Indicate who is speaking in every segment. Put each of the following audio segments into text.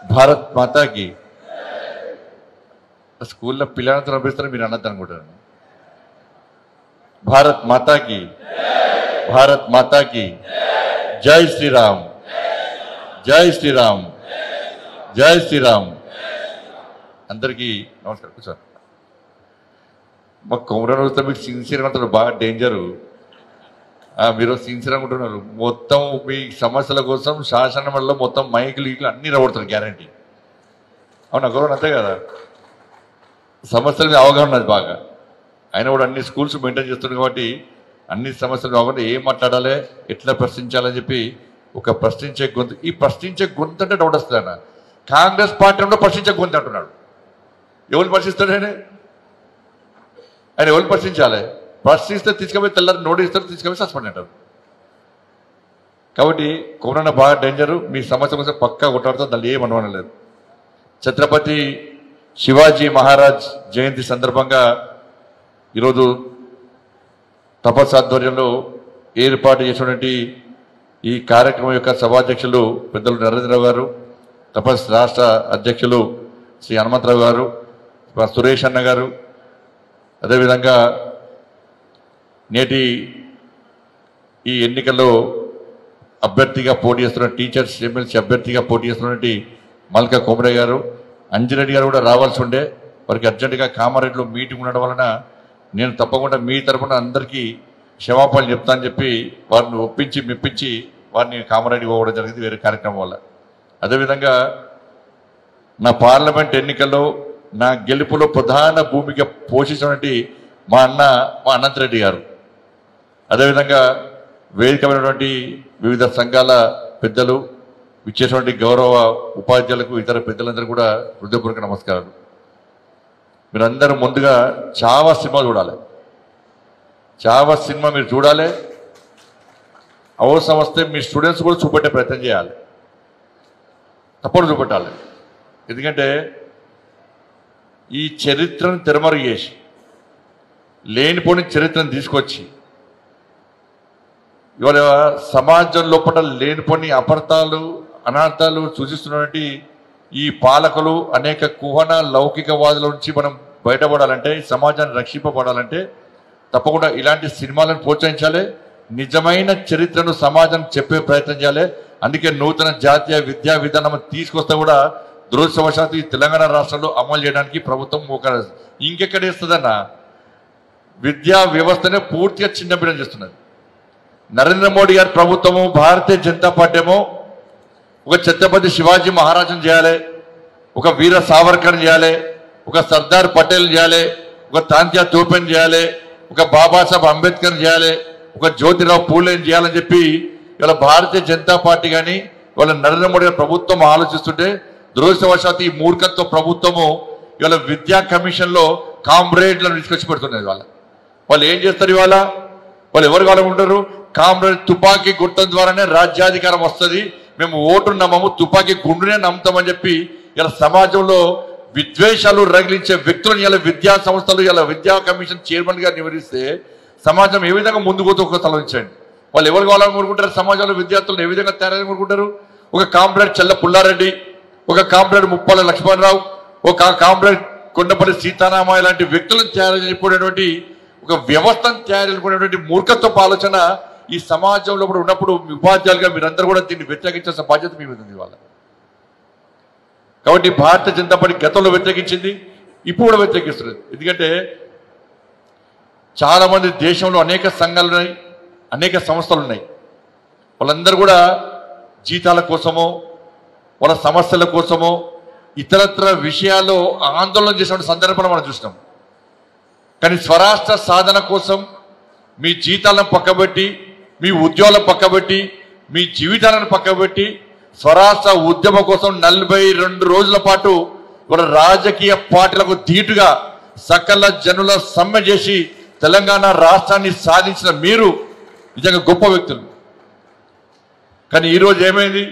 Speaker 1: భారత్ మాతాకి స్కూల్లో పిల్లలతో పంపిస్తారు మీరు అన్నది అనుకుంటారు. భారత్ మాతాకి, భారత్ మాతాకి జై శ్రీరామ్, జై శ్రీరామ్, జై శ్రీరామ్. అందరికీ నమస్కారం. కూర్చోండి. మా కొమరం వస్తే మీకు సిన్సియర్గా ఉంటారు, బాగా డేంజరు. మీరు సిన్సియర్గా ఉంటున్నారు. మొత్తం మీ సమస్యల కోసం శాసనమండలిలో మొత్తం మైకులు ఇట్లు అన్నీ రాబడుతారు గ్యారంటీ. అవునా గౌరవం? అంతే కదా. సమస్యల మీద అవగాహన ఉన్నది బాగా. ఆయన కూడా అన్ని స్కూల్స్ మెయింటైన్ చేస్తుంది కాబట్టి అన్ని సమస్యలు కాకుండా ఏం మాట్లాడాలి, ఎట్లా ప్రశ్నించాలని చెప్పి ఒక ప్రశ్నించే గొంతు. ఈ ప్రశ్నించే గొంతు అంటే డౌట్ వస్తుంది. అన్న కాంగ్రెస్ పార్టీలో ప్రశ్నించే గొంతు అంటున్నాడు. ఎవరు ప్రశ్నిస్తాడు? ఆయన ఎవరు ప్రశ్నించాలి? ప్రశ్నిస్తే తీసుకుపోయి తెల్లారి నోటీస్ ఇస్తారు, తీసుకుపోయి సస్పెండ్ అంటారు. కాబట్టి కరోనా బాగా డేంజరు. మీ సమస్య కోసం పక్కా కొట్టాడుతో దాన్ని ఏం అనుమానం. ఛత్రపతి శివాజీ మహారాజ్ జయంతి సందర్భంగా ఈరోజు తపస్ ఆధ్వర్యంలో ఏర్పాటు చేసినటువంటి ఈ కార్యక్రమం యొక్క సభాధ్యక్షులు పెద్దలు నరేంద్రరావు గారు, తపస్ రాష్ట్ర అధ్యక్షులు శ్రీ హనుమంతరావు గారు, సురేష్ అన్న గారు, అదేవిధంగా నేటి ఈ ఎన్నికల్లో అభ్యర్థిగా పోటీ చేస్తున్న టీచర్స్ ఎమ్మెల్సీ అభ్యర్థిగా పోటీ చేస్తున్నటువంటి మల్కా కొమరయ్య గారు, అంజిరెడ్డి గారు కూడా రావాల్సి ఉండే, వారికి అర్జెంటుగా కామారెడ్డిలో మీటింగ్ ఉండడం వలన నేను తప్పకుండా మీ తరఫున అందరికీ క్షమాపణలు చెప్తానని చెప్పి వారిని ఒప్పించి మెప్పించి వారిని కామారెడ్డి పోవడం జరిగింది వేరే కార్యక్రమం వల్ల. అదేవిధంగా నా పార్లమెంట్ ఎన్నికల్లో నా గెలుపులో ప్రధాన భూమిక పోషించినటువంటి మా అనంతరెడ్డి గారు, అదేవిధంగా వేదికమైనటువంటి వివిధ సంఘాల పెద్దలు, ఇచ్చేటువంటి గౌరవ ఉపాధ్యాయులకు, ఇతర పెద్దలందరూ కూడా హృదయపూర్వక నమస్కారాలు. మీరందరూ ముందుగా చావా సినిమా చూడాలి. చావా సినిమా మీరు చూడాలి. అవసరం వస్తే మీ స్టూడెంట్స్ కూడా చూపెట్టే ప్రయత్నం చేయాలి, తప్పకుండా చూపెట్టాలి. ఎందుకంటే ఈ చరిత్రను తెరమరుగు చేసి లేనిపోని చరిత్రను తీసుకొచ్చి ఇవాళ సమాజం లోపల లేనిపోని అపార్థాలు అనార్థాలు సూచిస్తున్నటువంటి ఈ పాలకులు అనేక కుహన లౌకికవాదుల నుంచి మనం బయటపడాలంటే, సమాజాన్ని రక్షింపబడాలంటే తప్పకుండా ఇలాంటి సినిమాలను ప్రోత్సహించాలి. నిజమైన చరిత్రను సమాజం చెప్పే ప్రయత్నం చేయాలి. అందుకే నూతన జాతీయ విద్యా విధానం తీసుకొస్తే కూడా దురదృష్టవశాత్తు ఈ తెలంగాణ రాష్ట్రంలో అమలు చేయడానికి ప్రభుత్వం ఇంకెక్కడ ఇస్తుందన్న విద్యా వ్యవస్థనే పూర్తిగా చిన్నపిల్లని చేస్తున్నది. నరేంద్ర మోడీ గారి ప్రభుత్వము, భారతీయ జనతా పార్టీ ఏమో ఒక ఛత్రపతి శివాజీ మహారాజును చేయాలి, ఒక వీర సావర్కర్ చేయాలి, ఒక సర్దార్ పటేల్ చేయాలి, ఒక తాంత్యా తోపెన్ చేయాలి, ఒక బాబాసాహెబ్ అంబేద్కర్ చేయాలి, ఒక జ్యోతిరావు పూలేని చేయాలని చెప్పి ఇవాళ భారతీయ జనతా పార్టీ కానీ ఇవాళ నరేంద్ర మోడీ గారి ప్రభుత్వం ఆలోచిస్తుంటే దురదృష్టవశాత్తు ఈ మూర్ఖత్వ ప్రభుత్వము ఇవాళ విద్యా కమిషన్లో కామ్రేడ్లను తీసుకొచ్చి పెడుతున్నది. వాళ్ళు ఏం చేస్తారు? ఇవాళ వాళ్ళు ఎవరు కావాలనుకుంటారు? కామ్రేడ్ తుపాకీ గుర్తం ద్వారానే రాజ్యాధికారం వస్తుంది, మేము ఓటు నమ్మము, తుపాకీ గుండునే నమ్ముతామని చెప్పి ఇలా సమాజంలో విద్వేషాలు రగిలించే వ్యక్తులను ఇలా విద్యా సంస్థలు ఇలా విద్యా కమిషన్ చైర్మన్ గా నివరిస్తే సమాజం ఏ విధంగా ముందుకు పోతే ఒక తలవించండి. వాళ్ళు ఎవరు కావాలని కోరుకుంటారు? సమాజంలో విద్యార్థులను ఏ విధంగా తయారని కోరుకుంటారు? ఒక కామ్రేడ్ చెల్ల పుల్లారెడ్డి, ఒక కామ్రేడ్ ముప్పాల లక్ష్మణరావు, ఒక కామ్రేడ్ కొండపల్లి సీతారామయ్య లాంటి వ్యక్తులను తయారు చేయబడినటువంటి ఒక వ్యవస్థను తయారు చేసుకునేటువంటి మూర్ఖత్వపు ఆలోచన ఈ సమాజంలో కూడా ఉన్నప్పుడు ఉపాధ్యాయులుగా మీరందరూ కూడా దీన్ని వ్యతిరేకించాల్సిన బాధ్యత మీ మీద ఉంది ఇవాళ. కాబట్టి భారతీయ జనతా పార్టీ గతంలో వ్యతిరేకించింది, ఇప్పుడు కూడా వ్యతిరేకిస్తుంది. ఎందుకంటే చాలా మంది దేశంలో అనేక సంఘాలు ఉన్నాయి, అనేక సంస్థలు ఉన్నాయి. వాళ్ళందరూ కూడా జీతాల కోసమో వాళ్ళ సమస్యల కోసమో ఇతరత్ర విషయాల్లో ఆందోళన చేసిన సందర్భాలు మనం చూసినాం. కానీ స్వరాష్ట్ర సాధన కోసం మీ జీతాలను పక్కబెట్టి, మీ ఉద్యోగాలను పక్కబెట్టి, మీ జీవితాలను పక్కబెట్టి స్వరాష్ట్ర ఉద్యమం కోసం 42 రోజుల పాటు మన రాజకీయ పార్టీలకు ధీటుగా సకల జనుల సమ్మె చేసి తెలంగాణ రాష్ట్రాన్ని సాధించిన మీరు నిజంగా గొప్ప వ్యక్తులు. కానీ ఈరోజు ఏమైంది?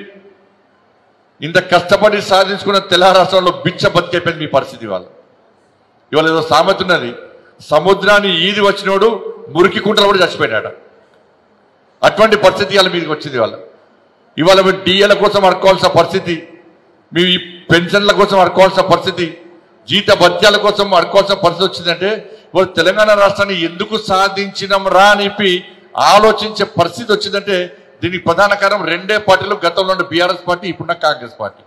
Speaker 1: ఇంత కష్టపడి సాధించుకున్న తెలంగాణ రాష్ట్రంలో బిచ్చ బతికైపోయింది మీ పరిస్థితి. ఇవాళ ఏదో సామెత ఉన్నది, సముద్రాన్ని ఈది వచ్చినోడు మురికి కుంటలు కూడా చచ్చిపోయినాడ. అటువంటి పరిస్థితి ఇవాళ మీదకి వచ్చింది. ఇవాళ మీరు డిఏల కోసం అడుకోవాల్సిన పరిస్థితి, మీ పెన్షన్ల కోసం అడుకోవాల్సిన పరిస్థితి, జీత భత్యాల కోసం అడుకోవాల్సిన పరిస్థితి వచ్చిందంటే వాళ్ళు తెలంగాణ రాష్ట్రాన్ని ఎందుకు సాధించినం రా అని ఆలోచించే పరిస్థితి వచ్చిందంటే దీనికి ప్రధాన కారణం రెండే పార్టీలు, గతంలో ఉన్న బీఆర్ఎస్ పార్టీ, ఇప్పుడున్న కాంగ్రెస్ పార్టీ.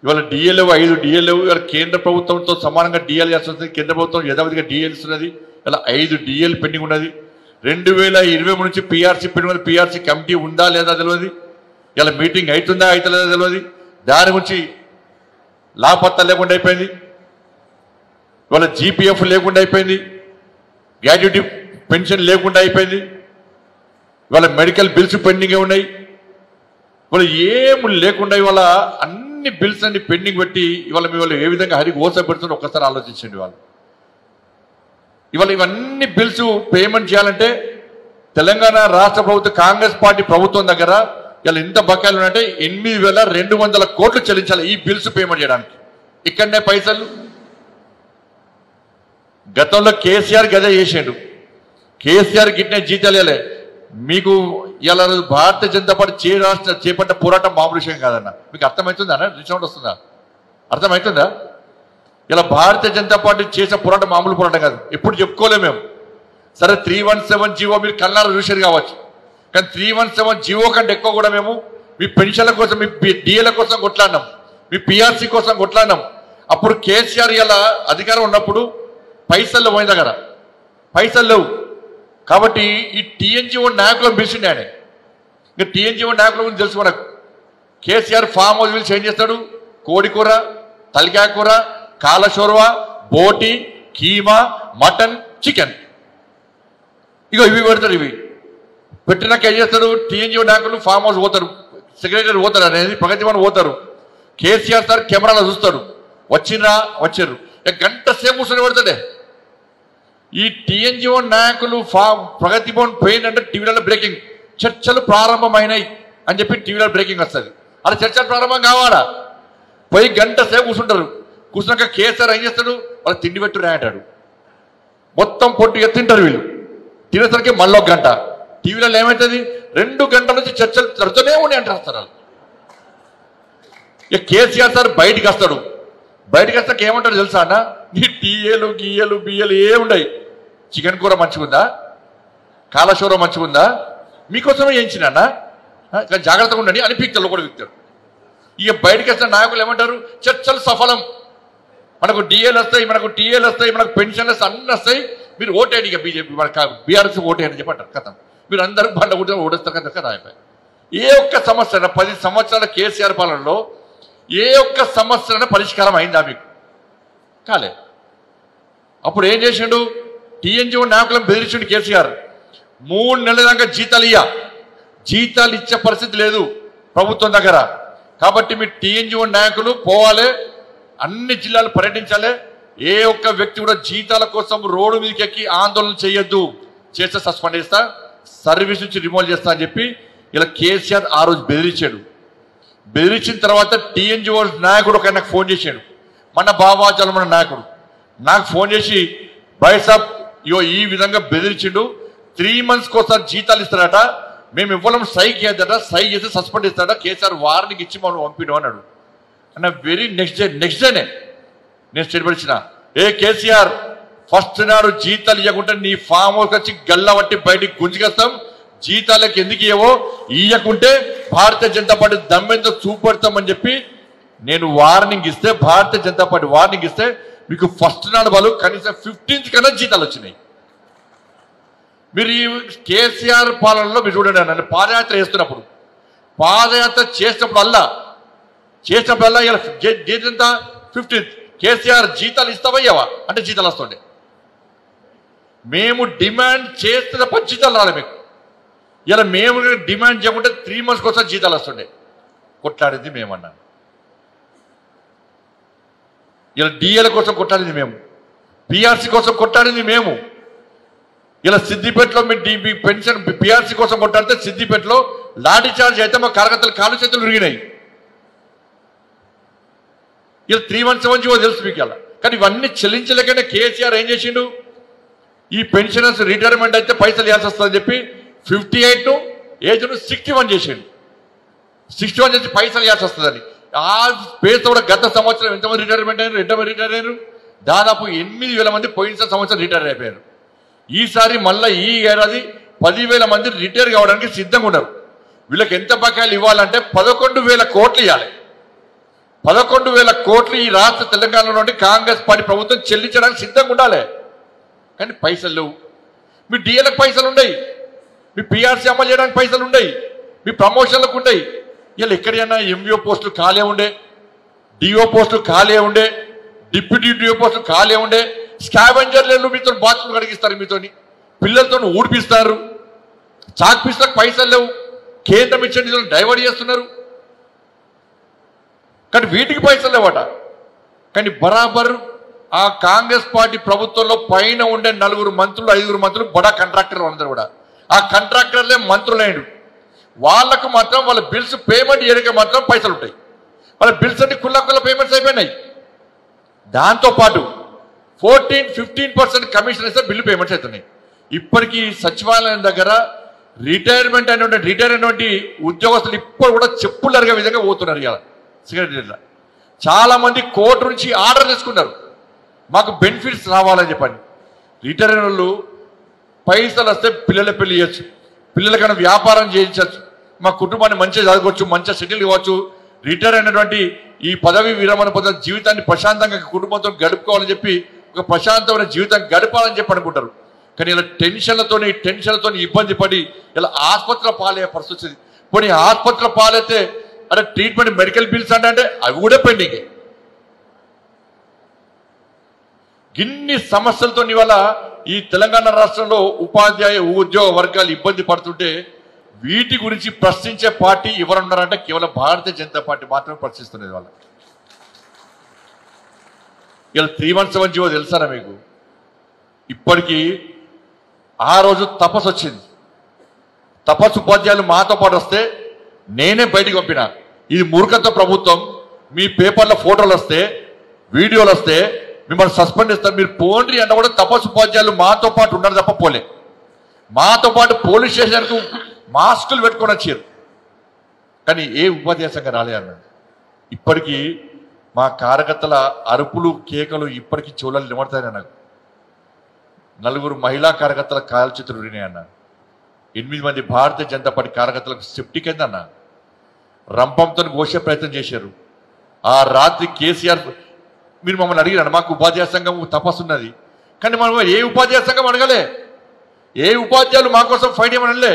Speaker 1: ఇవాళ డిఎల్ఏ 5 డిఎల్ఏ ఇవాళ కేంద్ర ప్రభుత్వంతో సమానంగా డిఎల్ చేస్తుంది. కేంద్ర ప్రభుత్వం యథావిధిగా డిఎల్ ఇస్తున్నది. ఇలా 5 డిఎల్ పెండింగ్ ఉన్నది. 2023 నుంచి పిఆర్సీ పెండింగ్ ఉన్నది. పిఆర్సీ కమిటీ ఉందా లేదా తెలియదు. ఇలా మీటింగ్ అవుతుందా అవుతలేదా తెలియదు. దాని గురించి లాపత్తా లేకుండా అయిపోయింది. ఇవాళ జీపీఎఫ్ లేకుండా అయిపోయింది. గ్రాడ్యుయేటీ పెన్షన్ లేకుండా అయిపోయింది. ఇవాళ మెడికల్ బిల్స్ పెండింగే ఉన్నాయి. ఇవాళ ఏమి లేకుండా ఇవాళ అన్ని బిల్స్ అన్ని పెండింగ్ పెట్టి ఇవాళ మీ వాళ్ళు ఏ విధంగా హరికి ఓస పెడుతుందో ఒక్కసారి ఆలోచించండి. ఇవాళ ఇవన్నీ బిల్స్ పేమెంట్ చేయాలంటే తెలంగాణ రాష్ట్ర ప్రభుత్వం కాంగ్రెస్ పార్టీ ప్రభుత్వం దగ్గర ఇలా ఎంత బకాయిలు ఉన్నాయంటే 8,200 కోట్లు చెల్లించాలి ఈ బిల్స్ పేమెంట్ చేయడానికి. ఇక్కడనే పైసలు గతంలో కేసీఆర్ గదే చేసాడు. కేసీఆర్ గిట్నే జీతాలే. మీకు ఇలా భారతీయ జనతా పార్టీ చేపట్ట పోరాటం మామూలు విషయం కాదన్న. మీకు అర్థమవుతుందా అన్న? రిసౌండ్ వస్తుందా? అర్థమవుతుందా? ఇలా భారతీయ జనతా పార్టీ చేసే పోరాటం మామూలు పోరాటం కాదు. ఎప్పుడు చెప్పుకోలేము మేము. సరే 317 జీవో మీరు కళ్ళారా చూసారు కావచ్చు, కానీ 317 జీవో కంటే ఎక్కువ కూడా మేము మీ పెన్షన్ల కోసం, మీ డిఏల కోసం కొట్లాడినాం, మీ పిఆర్సీ కోసం కొట్లాడినాం. అప్పుడు కేసీఆర్ ఇలా అధికారం ఉన్నప్పుడు పైసలు పోయిన దగ్గర పైసలు లేవు కాబట్టి ఈ టీఎన్జిఓ నాయకులను పిలిచిండే ఆయన. ఇంకా టీఎన్జిఓ నాయకుల గురించి తెలుసు మనకు. కేసీఆర్ ఫామ్ హౌస్ పిలిచి ఏం చేస్తాడు? కోడికూర, తలకాయ కూర, కాలశోర్వా, బోటి, కీమా, మటన్, చికెన్, ఇగో ఇవి పెడతారు. ఇవి పెట్టినాక ఏం చేస్తాడు? టీఎన్జిఓ నాయకులు ఫామ్ హౌస్ పోతారు, సెక్రటరీ పోతారు, అనేది ప్రగతి భవన్ పోతారు. కేసీఆర్ సార్ కెమెరాలో చూస్తాడు, వచ్చిండ్రా వచ్చారు. గంట సేపు కూర్చొని పెడతాడే. ఈ టీఎన్జిఓ నాయకులు ప్రగతి భవన్ పోయిందంటే టీవీలలో బ్రేకింగ్, చర్చలు ప్రారంభమైనాయి అని చెప్పి టీవీలో బ్రేకింగ్ వస్తుంది. అలా చర్చలు ప్రారంభం కావాలా? పోయి గంట సేపు కూర్చుంటారు. కూర్చున్నాక కేసీఆర్ ఏం చేస్తాడు? వాళ్ళు తిండి పెట్టురా అంటాడు. మొత్తం పొట్టు తింటారు వీళ్ళు. తినేసరికి మళ్ళీ 1 గంట. టీవీలలో ఏమవుతుంది? 2 గంటల నుంచి చర్చలు జరుగుతూనే ఉండి అంటారు. ఇక కేసీఆర్ సార్ బయటికి వస్తాడు. బయటకు వస్తాక ఏమంటారు తెలుసా అన్న? నీ టీఏలు గీయలు బియ్యలు ఏముండయి. చికెన్ కూర మంచిగుందా? కాలశోర మంచిగుందా? మీకోసమే చేయించిన అన్న, జాగ్రత్తగా ఉండండి అని పీక్తారు కూడా పీక్తారు. ఇక బయటకు వస్తున్న నాయకులు ఏమంటారు? చర్చలు సఫలం, మనకు డిఏలు వస్తాయి, మనకు టీఏలు వస్తాయి, మనకు పెన్షన్లు వస్తాయి, అన్నీ వస్తాయి, మీరు ఓటేయండి. ఇక బీజేపీ మన బీఆర్ఎస్ ఓటేయని చెప్పంటారు. కథం మీరు అందరూ బండ కూడా ఓడేస్తారు కదా కదా అయిపోయి. ఏ ఒక్క సమస్య 10 సంవత్సరాల కేసీఆర్ పాలనలో ఏ ఒక్క సమస్య పరిష్కారం అయిందా? మీకు కాలే. అప్పుడు ఏం చేసిండు? టీఎన్జిఓ నాయకులను బెదిరించిండు కేసీఆర్. 3 నెలల దాకా జీతాలు ఇచ్చే పరిస్థితి లేదు ప్రభుత్వం దగ్గర. కాబట్టి మీ టీఎన్జిఓ నాయకులు పోవాలి, అన్ని జిల్లాలు పర్యటించాలి. ఏ ఒక్క వ్యక్తి కూడా జీతాల కోసం రోడ్డు మీదకి ఎక్కి ఆందోళన చేయొద్దు, చేస్తే సస్పెండ్ చేస్తా, సర్వీస్ నుంచి రిమూవ్ చేస్తా అని చెప్పి ఇలా కేసీఆర్ ఆ రోజు బెదిరించాడు. బెదిరించిన తర్వాత టీఎన్జిఓ నాయకుడు ఒక నాకు ఫోన్ చేశాడు. మన బాబాజాలు మన నాయకుడు నాకు ఫోన్ చేసి, భాయ్ సాబ్ ఈ విధంగా బెదిరించిండు, 3 months ఒకసారి జీతాలు ఇస్తాడట, మేము ఇవ్వడం సైక్ చేద్దాట, సైక్ చేస్తే సస్పెండ్ ఇస్తాడట, కేసీఆర్ వార్నింగ్ ఇచ్చి మనం పంపిడు అన్నాడు. అన్న వెరీ నెక్స్ట్ డేనే నేను స్టేట్మెంట్ ఇచ్చిన, ఏ కేసీఆర్ ఫస్ట్ నాడు జీతాలు ఇవ్వకుంటే నీ ఫామ్ హౌస్ వచ్చి గల్లబట్టి బయటికి గుంజుకొస్తాం, జీతాలకు ఎందుకు ఇవ్వవో, ఇవ్వకుంటే భారతీయ జనతా పార్టీ దమ్మెంతో చూపెడతామని చెప్పి నేను వార్నింగ్ ఇస్తే, భారతీయ జనతా పార్టీ వార్నింగ్ ఇస్తే మీకు ఫస్ట్ నాడు వాళ్ళు కనీసం 15th కన్నా జీతాలు వచ్చినాయి. మీరు ఈ కేసీఆర్ పాలనలో మీరు చూడండి, నన్ను పాదయాత్ర చేసినప్పుడల్లా ఇలా డేట్ ఎంత? 15th. కేసీఆర్ జీతాలు ఇస్తావయ్యావా అంటే జీతాలు వస్తుండే. మేము డిమాండ్ చేస్తే తప్ప జీతాలు రాలే మీకు. ఇలా మేము డిమాండ్ చేయకుంటే 3 months కోసం జీతాలు వస్తుండే. కొట్లాడింది మేమన్నాను. ఇలా డిఏల కోసం కొట్లాడింది మేము, పిఆర్సీ కోసం కొట్లాడింది మేము. ఇలా సిద్దిపేటలో మీ పెన్షన్ పిఆర్సీ కోసం కొట్లాడితే సిద్దిపేటలో లాఠీ చార్జ్ అయితే మా కార్యకర్తలు కాలు చేతులు విరిగినాయి. ఇలా 317 జీవో తెలుసు మీకు. ఇలా కానీ ఇవన్నీ చెల్లించలేకనే కేసీఆర్ ఏం చేసిండు? ఈ పెన్షనర్స్ రిటైర్మెంట్ అయితే పైసలు ఇవ్వాల్సి వస్తుందని చెప్పి 58 ఏజ్ను 61 చేసిండు. 61 చేసి పైసలు ఇవ్వాల్సి వస్తుందని. ఆ పేరుతో కూడా గత సంవత్సరం ఎంతమంది రిటైర్మెంట్ అయ్యారు, ఎంతమంది రిటైర్ అయ్యారు? దాదాపు 8,000 మంది పోయిన సంవత్సరం రిటైర్ అయిపోయారు. ఈసారి మళ్ళీ ఈ ఏడాది 10,000 మంది రిటైర్ కావడానికి సిద్ధంగా ఉన్నారు. వీళ్ళకి ఎంత బకాయిలు ఇవ్వాలంటే 11,000 కోట్లు ఇవ్వాలి. 11,000 కోట్లు ఈ రాష్ట్ర తెలంగాణలో నుండి కాంగ్రెస్ పార్టీ ప్రభుత్వం చెల్లించడానికి సిద్ధంగా ఉండాలి. కానీ పైసలు లేవు. మీ డిఏలకు పైసలు ఉన్నాయి, మీ పిఆర్సీ అమలు చేయడానికి పైసలు ఉన్నాయి, మీ ప్రమోషన్లకు ఉన్నాయి. వీళ్ళు ఎక్కడైనా ఎంవిఓ పోస్టులు ఖాళీ ఉండే, డిఓ పోస్టులు ఖాళీ ఉండే, డిప్యూటీ డిఓ పోస్టులు ఖాళీ ఉండే. స్కావెంజర్లు మీతో బాత్రూమ్ కడిగిస్తారు, మీతో పిల్లలతో ఊడిపిస్తారు. చాక్ పీసులకు పైసలు లేవు, కేంద్రం ఇచ్చే నిధులను డైవర్ట్ చేస్తున్నారు. కానీ వీటికి పైసలు లేవట. కానీ బరాబర్ ఆ కాంగ్రెస్ పార్టీ ప్రభుత్వంలో పైన ఉండే 4 మంత్రులు 5 మంత్రులు బడా కాంట్రాక్టర్ అందరూ కూడా ఆ కాంట్రాక్టర్లే మంత్రులైండు. వాళ్ళకు మాత్రం వాళ్ళ బిల్స్ పేమెంట్ చేయడానికి మాత్రం పైసలు ఉంటాయి. వాళ్ళ బిల్స్ అన్ని కుల్ల పేమెంట్స్ అయిపోయినాయి. దాంతోపాటు 14-15% కమిషన్ ఇస్తే బిల్లు పేమెంట్స్ అవుతున్నాయి. ఇప్పటికీ సచివాలయం దగ్గర రిటైర్ అయినటువంటి ఉద్యోగస్తులు ఇప్పుడు కూడా చెప్పులు అరిగే విధంగా పోతున్నారు. ఇలా సెక్రటరీలో చాలా మంది కోర్టు నుంచి ఆర్డర్ తీసుకున్నారు, మాకు బెనిఫిట్స్ రావాలని చెప్పండి. రిటైర్ అయిన వాళ్ళు పైసలు వస్తే పిల్లల పెళ్లి చేయొచ్చు, పిల్లలకన్నా వ్యాపారం చేయించవచ్చు, మా కుటుంబాన్ని మంచిగా చదువుకోవచ్చు, మంచిగా సెటిల్ కావచ్చు. రిటైర్ అయినటువంటి ఈ పదవి విరమణ పొందిన జీవితాన్ని ప్రశాంతంగా కుటుంబంతో గడుపుకోవాలని చెప్పి ఒక ప్రశాంతమైన జీవితాన్ని గడపాలని చెప్పి అనుకుంటారు. కానీ ఇలా టెన్షన్లతో ఇబ్బంది పడి ఇలా ఆసుపత్రిలో పాలయ్యే పరిస్థితి వచ్చింది. పోనీ ఆసుపత్రిలో పాలైతే అరే ట్రీట్మెంట్ మెడికల్ బిల్స్ అంటే అవి కూడా పెండింగ్. ఇన్ని సమస్యలతో ఇవాళ ఈ తెలంగాణ రాష్ట్రంలో ఉపాధ్యాయ ఉద్యోగ వర్గాలు ఇబ్బంది పడుతుంటే వీటి గురించి ప్రశ్నించే పార్టీ ఎవరున్నారంటే కేవలం భారతీయ జనతా పార్టీ మాత్రమే ప్రశ్నిస్తున్నది. వాళ్ళ ఇలా 317 జీవో తెలుసారా మీకు? ఇప్పటికీ ఆ రోజు తపస్సు వచ్చింది. తపస్సు ఉపాధ్యాయులు మాతో పాటు వస్తే నేనే బయటికి పంపిన. ఇది మూర్ఖత్వ ప్రభుత్వం, మీ పేపర్లో ఫోటోలు వస్తే వీడియోలు వస్తే మిమ్మల్ని సస్పెండ్ చేస్తారు, మీరు పోండి అన్న కూడా తపస్సు ఉపాధ్యాయులు మాతో పాటు ఉన్నారు తప్ప పోలే. మాతో పాటు పోలీస్ స్టేషన్కు మాస్కులు పెట్టుకొని వచ్చారు. కానీ ఏ ఉపాధ్యాయ సంఘం రాలే అన్నాడు. ఇప్పటికీ మా కార్యకర్తల అరుపులు కేకలు ఇప్పటికీ చెవులలో నిమడతాయని నాకు 4 మహిళా కార్యకర్తల కాల్చితులు వినాయి అన్న. 8 మంది భారతీయ జనతా పార్టీ కార్యకర్తలకు సెప్టిక్ అయిందన్న. రంపంతో కోసే ప్రయత్నం చేశారు. ఆ రాత్రి కేసీఆర్ మీరు మమ్మల్ని అడిగినారు, మాకు ఉపాధ్యాయ సంఘం తపస్సున్నది, కానీ మనం ఏ ఉపాధ్యాయ సంఘం అడగలే, ఏ ఉపాధ్యాయులు మా కోసం ఫైట్ చేయమనలే.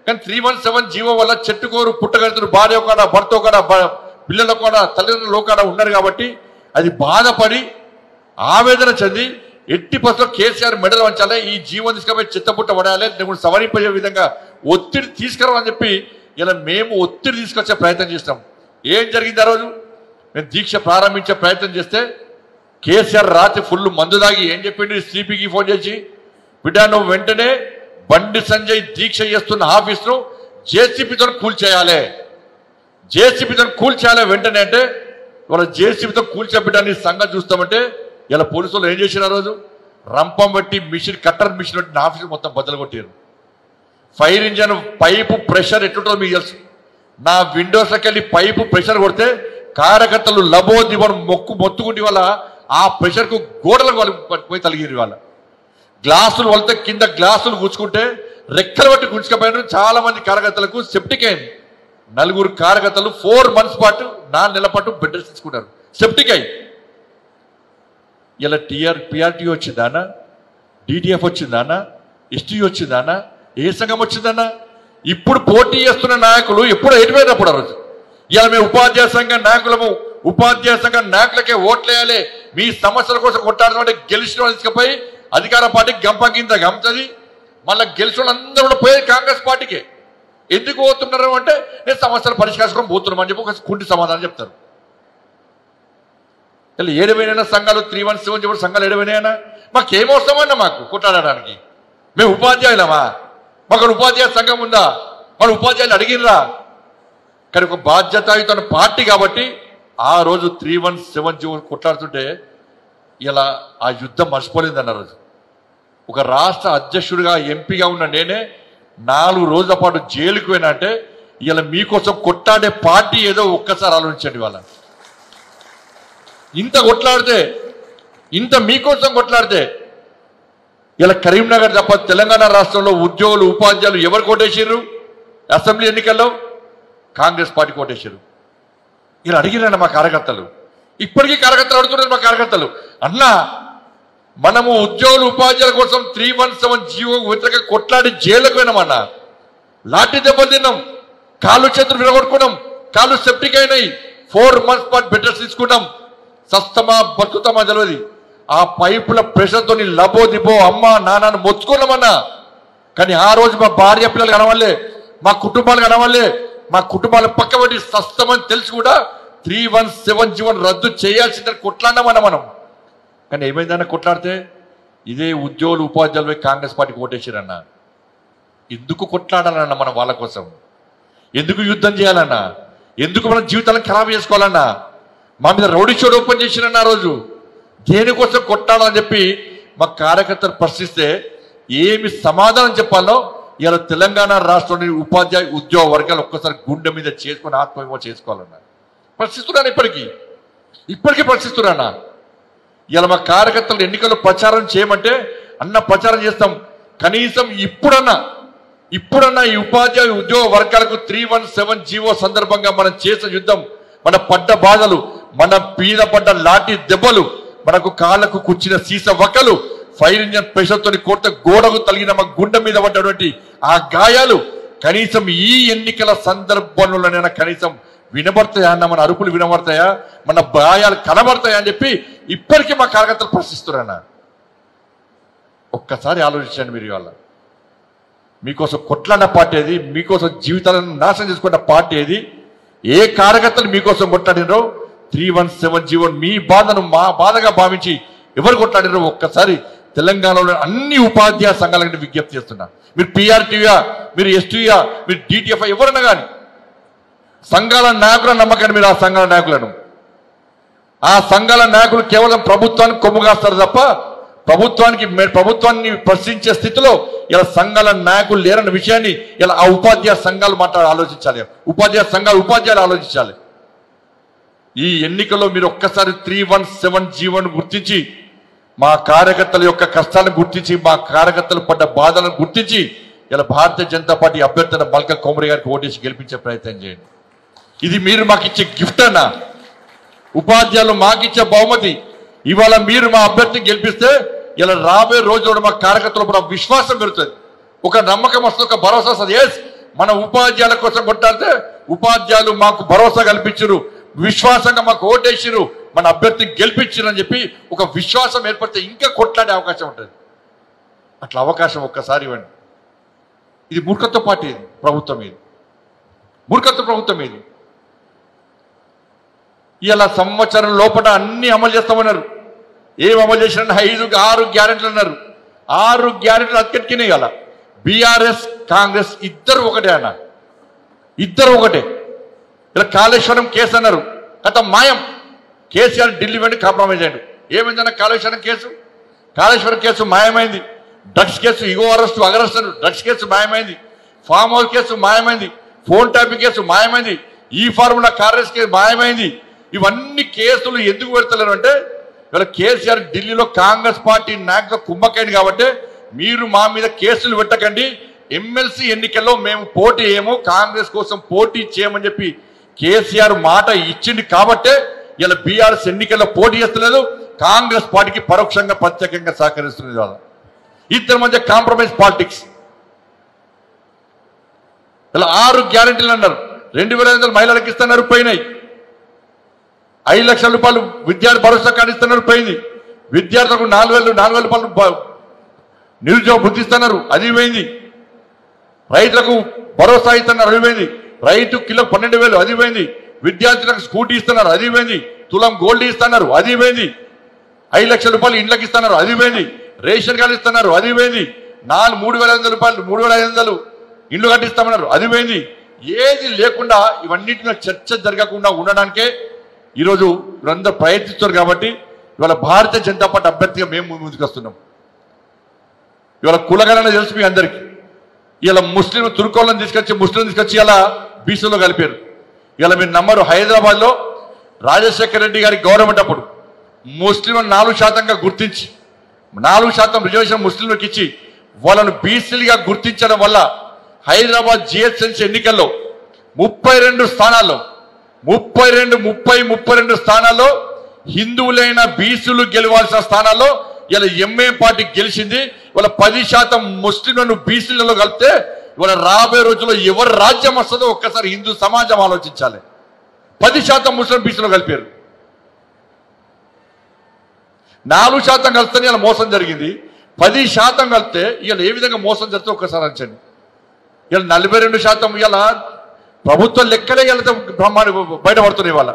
Speaker 1: కానీ 317 జీవో వల్ల చెట్టుకోరు పుట్టగలుగుతారు, భార్య కూడా భర్త కూడా పిల్లల కూడా తల్లిదండ్రులు కూడా ఉన్నారు. కాబట్టి అది బాధపడి ఆవేదన చెంది 80% కేసీఆర్ మెడలు వంచాలి, ఈ జీవో తీసుకుపోయి చిత్తపుట్ట పడాలి, సవరింపజే విధంగా ఒత్తిడి తీసుకురావాలని చెప్పి ఇలా మేము ఒత్తిడి తీసుకొచ్చే ప్రయత్నం చేస్తాం. ఏం జరిగింది ఆ రోజు? మేము దీక్ష ప్రారంభించే ప్రయత్నం చేస్తే కేసీఆర్ రాత్రి ఫుల్ మందు దాగి ఏం చెప్పిండు, సిపికి ఫోన్ చేసి, బిడ్డ నువ్వు వెంటనే బండి సంజయ్ దీక్ష చేస్తున్న ఆఫీస్ను జేసీబీతో కూల్చేయాలి, జేసీబీతో కూల్చేయాలి వెంటనే. అంటే వాళ్ళ జేసీబీతో కూల్చే బిడ్డ నీ సంగతి చూస్తామంటే ఇలా పోలీసులు ఏం చేశారు? ఆ రోజు రంపం బట్టి మిషన్ కట్టర్ మిషన్ బట్టి నా ఆఫీస్ మొత్తం బద్దలు కొట్టారు. ఫైర్ ఇంజన్ పైపు ప్రెషర్ ఎట్లుంటుందో మీకు తెలుసు. నా విండోస్లోకి వెళ్ళి పైపు ప్రెషర్ కొడితే కార్యకర్తలు లబోదిబోని మొత్తుకుంటే వాళ్ళ ఆ ప్రెషర్కు గోడలకు వాళ్ళు పోయి తలిగిరి. వాళ్ళ గ్లాసులు వలితే కింద గ్లాసులు గుచ్చుకుంటే రెక్కలు బట్టి గుంచుకపోయిన చాలా మంది కార్యకర్తలకు సెప్టిక్ అయింది. 4 కార్యకర్తలు 4 months పాటు 4 నెలల పాటు బెడ్ రెస్ట్ తీసుకున్నారు, సెప్టిక్ అయి. ఇలా పిఆర్టీ వచ్చిందానా, డిటిఎఫ్ వచ్చిందానా, ఎస్టీ వచ్చిందానా, ఏ సంఘం వచ్చిందన్నా? ఇప్పుడు పోటీ చేస్తున్న నాయకులు ఎప్పుడు ఎటుపోయినప్పుడు ఆ రోజు ఇలా మేము ఉపాధ్యాయ సంఘం నాయకులము, ఉపాధ్యాయ సంఘం నాయకులకే ఓట్లేయాలి, మీ సమస్యల కోసం కొట్టాడుతుంటే గెలిచిన వాళ్ళు తీసుకుపోయి అధికార పార్టీకి గంప కింద గంపుతుంది. మళ్ళీ గెలిచిన వాళ్ళందరూ కూడా పోయేది కాంగ్రెస్ పార్టీకే. ఎందుకు పోతున్నారు అంటే నేను సమస్యలు పరిష్కరించుకొని పోతున్నామని చెప్పి ఒక కుంటి సమాధానం చెప్తారు. ఇలా 7 సంఘాలు 317 చెప్పి సంఘాలు 7 మాకేమవసరమన్నా మాకు కొట్లాడడానికి? మేము ఉపాధ్యాయులమా? మాకు ఉపాధ్యాయ సంఘం ఉందా? మన ఉపాధ్యాయులు అడిగినరా? కానీ ఒక బాధ్యతాయుత పార్టీ కాబట్టి ఆ రోజు 317 కొట్లాడుతుంటే ఇలా ఆ యుద్ధం మర్చిపోలేదన్న రోజు. ఒక రాష్ట్ర అధ్యక్షుడిగా ఎంపీగా ఉన్న నేనే 4 రోజుల పాటు జైలుకు పోయినా అంటే ఇలా మీకోసం కొట్లాడే పార్టీ ఏదో ఒక్కసారి ఆలోచించండి. వాళ్ళ ఇంత కొట్లాడితే, ఇంత మీకోసం కొట్లాడితే ఇలా కరీంనగర్ తప్ప తెలంగాణ రాష్ట్రంలో ఉద్యోగులు ఉపాధ్యాయులు ఎవరు కోటేసారు? అసెంబ్లీ ఎన్నికల్లో కాంగ్రెస్ పార్టీ కోటేశారు. ఇలా అడిగిరండి మా కార్యకర్తలు. ఇప్పటికీ కార్యకర్తలు అడుగుతున్నారు మా కార్యకర్తలు, అన్నా మనము ఉద్యోగులు ఉపాధ్యాయుల కోసం 317 జీవో వ్యతిరేకంగా కొట్లాడి జైలుకు పోయినామన్నా, లాఠీ దెబ్బలు తిన్నాం, కాళ్ళు చేతులు విరగొట్టుకున్నాం, కాళ్ళు సెప్టిక్ అయినాయి, 4 months పాటు బెటర్స్ తీసుకున్నాం, సస్తమా బతుకుతామా తెలియదు. ఆ పైపుల ప్రెషర్తో లబో దిబో అమ్మ నాన్నను మొత్తుకున్నామన్నా. కానీ ఆ రోజు మా భార్య పిల్లలు కనవాలే, మా కుటుంబాలు కనవాలే, మా కుటుంబాలు పక్కబడి సస్తమని తెలిసి కూడా 317 జీవోను రద్దు చేయాల్సిందని కొట్లాడినామన్నా మనం. కానీ ఏమైందన్నా కొట్లాడితే ఇదే ఉద్యోగులు ఉపాధ్యాయులపై కాంగ్రెస్ పార్టీ ఓటేసారన్నా. ఎందుకు కొట్లాడాలన్నా మనం వాళ్ళ కోసం? ఎందుకు యుద్ధం చేయాలన్నా? ఎందుకు మన జీవితాలను ఖరాబ్ చేసుకోవాలన్నా? మా మీద రౌడీ షోడ్ ఓపెన్ చేసిరన్న ఆ రోజు. దేనికోసం కొట్టాలని చెప్పి మా కార్యకర్తలు ప్రశ్నిస్తే ఏమి సమాధానం చెప్పాలో ఇలా తెలంగాణ రాష్ట్రంలోని ఉపాధ్యాయ ఉద్యోగ వర్గాలు ఒక్కసారి గుండె మీద చేసుకుని ఆత్మవిమర్శ చేసుకోవాలన్నా. ప్రశ్నిస్తున్నాను, ఇప్పటికీ ప్రశ్నిస్తున్నానా? ఇలా మా కార్యకర్తలు ఎన్నికల్లో ప్రచారం చేయమంటే అన్న ప్రచారం చేస్తాం. కనీసం ఇప్పుడన్నా ఈ ఉపాధ్యాయ ఉద్యోగ వర్గాలకు 317 జీవో సందర్భంగా మనం చేసిన యుద్ధం, మన పడ్డ బాధలు, మన పీద పడ్డ లాఠీ దెబ్బలు, మనకు కాళ్ళకు కుచ్చిన సీస వక్కలు, ఫైర్ ఇంజన్ ప్రెషర్తో కొట్ట గోడకు తగిన మా గుండె మీద పడ్డటువంటి ఆ గాయాలు కనీసం ఈ ఎన్నికల సందర్భంలోనైనా కనీసం వినబడతాయా అన్న? మన అరుపులు వినబడతాయా? మన గాయాలు కనబడతాయా అని చెప్పి ఇప్పటికీ మా కార్యకర్తలు ప్రశ్నిస్తున్నారన్న. ఒక్కసారి ఆలోచించండి మీరు. ఇవాళ మీకోసం కొట్లాడిన పార్టీ ఏది? మీకోసం జీవితాలను నాశనం చేసుకున్న పార్టీ ఏది? ఏ కార్యకర్తలు మీకోసం కొట్లాడినరో? 317 జీవన్ మీ బాధను మా బాధగా భావించి ఎవరు కొట్లాడినరో ఒక్కసారి తెలంగాణలో అన్ని ఉపాధ్యాయ సంఘాలకు విజ్ఞప్తి చేస్తున్నా. మీరు PRTయా, మీరు STయా, మీరు DTF ఎవరన్నా కానీ సంఘాల నాయకులను నమ్మకండి. మీరు ఆ సంఘాల నాయకులను, ఆ సంఘాల నాయకులు కేవలం ప్రభుత్వానికి కొమ్ము కాస్తారు తప్ప ప్రభుత్వాన్ని ప్రశ్నించే స్థితిలో ఇలా సంఘాల నాయకులు లేరన్న విషయాన్ని ఇలా ఆ ఉపాధ్యాయ సంఘాలు ఆలోచించాలి. ఉపాధ్యాయులు ఆలోచించాలి. ఈ ఎన్నికల్లో మీరు ఒక్కసారి 317 జీవోను గుర్తించి, మా కార్యకర్తల యొక్క కష్టాలను గుర్తించి, మా కార్యకర్తలు పడ్డ బాధలను గుర్తించి ఇలా భారతీయ జనతా పార్టీ అభ్యర్థి మల్క కోమరి గారికి ఓటేసి గెలిపించే ప్రయత్నం చేయండి. ఇది మీరు మాకు ఇచ్చే గిఫ్ట్ అన్న. ఉపాధ్యాయులు మాకిచ్చే బహుమతి. ఇవాళ మీరు మా అభ్యర్థిని గెలిపిస్తే ఇలా రాబోయే రోజుల్లో మా కార్యకర్తలు విశ్వాసం పెరుగుతుంది, ఒక నమ్మకం వస్తుంది, ఒక భరోసా వస్తుంది. ఎస్, మన ఉపాధ్యాయుల కోసం కొట్టాడితే ఉపాధ్యాయులు మాకు భరోసా కల్పించరు, విశ్వాసంగా మాకు ఓటేసిరు, మన అభ్యర్థిని గెలిపించరు అని చెప్పి ఒక విశ్వాసం ఏర్పడితే ఇంకా కొట్లాడే అవకాశం ఉంటుంది. అట్లా అవకాశం ఒక్కసారి ఇవ్వండి. ఇది మూర్ఖత్వ పార్టీ, ఇది ప్రభుత్వం, ఇది మూర్ఖత్వ ప్రభుత్వం. ఇది ఇలా సంవత్సరం లోపల అన్ని అమలు చేస్తామన్నారు. ఏం అమలు చేసినా 6 గ్యారెంటీలు అన్నారు. 6 గ్యారెంటీలు అతికెట్కినాయి. ఇలా BRS కాంగ్రెస్ ఇద్దరు ఒకటే అన్న, ఇద్దరు ఒకటే. ఇలా కాళేశ్వరం కేసు అన్నారు, గత మాయం. కేసీఆర్ ఢిల్లీ వెళ్ళి కాంప్రమైజ్ అయ్యాడు. ఏమైందన్న కాళేశ్వరం కేసు మాయమైంది. డ్రగ్స్ కేసు ఇగో అరెస్ట్ అగరెస్ట్, డ్రగ్స్ కేసు మాయమైంది. ఫామ్ హౌస్ కేసు మాయమైంది. ఫోన్ ట్యాపింగ్ కేసు మాయమైంది. ఈ ఫార్ములా కాంగ్రెస్ కేసు మాయమైంది. ఇవన్నీ కేసులు ఎందుకు పెడతలేరు అంటే ఇవాళ కేసీఆర్ ఢిల్లీలో కాంగ్రెస్ పార్టీ నాయకులు కుమ్మకైంది కాబట్టి మీరు మా మీద కేసులు పెట్టకండి, ఎమ్మెల్సీ ఎన్నికల్లో మేము పోటీ చేయము, కాంగ్రెస్ కోసం పోటీ చేయమని చెప్పి కేసీఆర్ మాట ఇచ్చింది కాబట్టే ఇలా BRS ఎన్నికల్లో పోటీ చేస్తలేదు, కాంగ్రెస్ పార్టీకి పరోక్షంగా ప్రత్యేకంగా సహకరిస్తున్నది. వాళ్ళ ఇద్దరి మధ్య కాంప్రమైజ్ పాలిటిక్స్. ఇలా 6 గ్యారెంటీలు అన్నారు. 2500 మహిళలకు ఇస్తున్నారు, పోయినాయి. 5 లక్షల రూపాయలు విద్యార్థి భరోసా కార్డు ఇస్తున్నారు, పోయింది. విద్యార్థులకు 4,000 రూపాయలు నిరుద్యోగ వృత్తి ఇస్తున్నారు, అది పోయింది. రైతులకు భరోసా ఇస్తున్నారు, అది పోయింది. రైతు కిలో 12,000, అది పోయింది. విద్యార్థులకు స్కూటీ ఇస్తున్నారు, అది పోయింది. తులం గోల్డ్ ఇస్తున్నారు, అది పోయింది. 5 లక్షల రూపాయలు ఇండ్లకి ఇస్తున్నారు, అది పోయింది. రేషన్ కార్డు ఇస్తున్నారు, అది పోయింది. 3,500 రూపాయలు 3,500 ఇండ్లు కట్టిస్తామన్నారు, అది పోయింది. ఏది లేకుండా ఇవన్నిటిలో చర్చ జరగకుండా ఉండడానికే ఈరోజు వీరందరూ ప్రయత్నిస్తారు. కాబట్టి ఇవాళ భారతీయ జనతా పార్టీ అభ్యర్థిగా మేము ముందుకు వస్తున్నాం. ఇవాళ కులగణన తెలుసు మీ అందరికీ. ఇలా ముస్లిం తుర్కోళ్ళని తీసుకొచ్చి ఇలా బీసీలో కలిపారు. ఇలా మీరు నమ్మరు, హైదరాబాద్లో రాజశేఖర రెడ్డి గారి గవర్నమెంట్ అప్పుడు ముస్లింలను 4% గుర్తించి 4% రిజర్వేషన్ ముస్లింలకు ఇచ్చి వాళ్ళను బీసీలుగా గుర్తించడం వల్ల హైదరాబాద్ జిహెచ్ఎంసీ ఎన్నికల్లో 32 స్థానాల్లో 32 స్థానాల్లో హిందువులైన బీసీలు గెలవాల్సిన స్థానాల్లో ఇలా ఎంఐఎం పార్టీ గెలిచింది. వాళ్ళ 10% ముస్లింలను బీసీలలో కలిపితే ఇవాళ రాబోయే రోజుల్లో ఎవరు రాజ్యం వస్తుందో ఒక్కసారి హిందూ సమాజం ఆలోచించాలి. 10% ముస్లిం బీసీలో కలిపారు. 4% కలిస్తేనే ఇలా మోసం జరిగింది. 10% కలిపితే ఇలా ఏ విధంగా మోసం జరిగితే ఒక్కసారి అంచండి. ఇలా 42% ఇలా ప్రభుత్వ లెక్కలే ఇలా బ్రహ్మాండ బయటపడుతున్నాయి. వాళ్ళ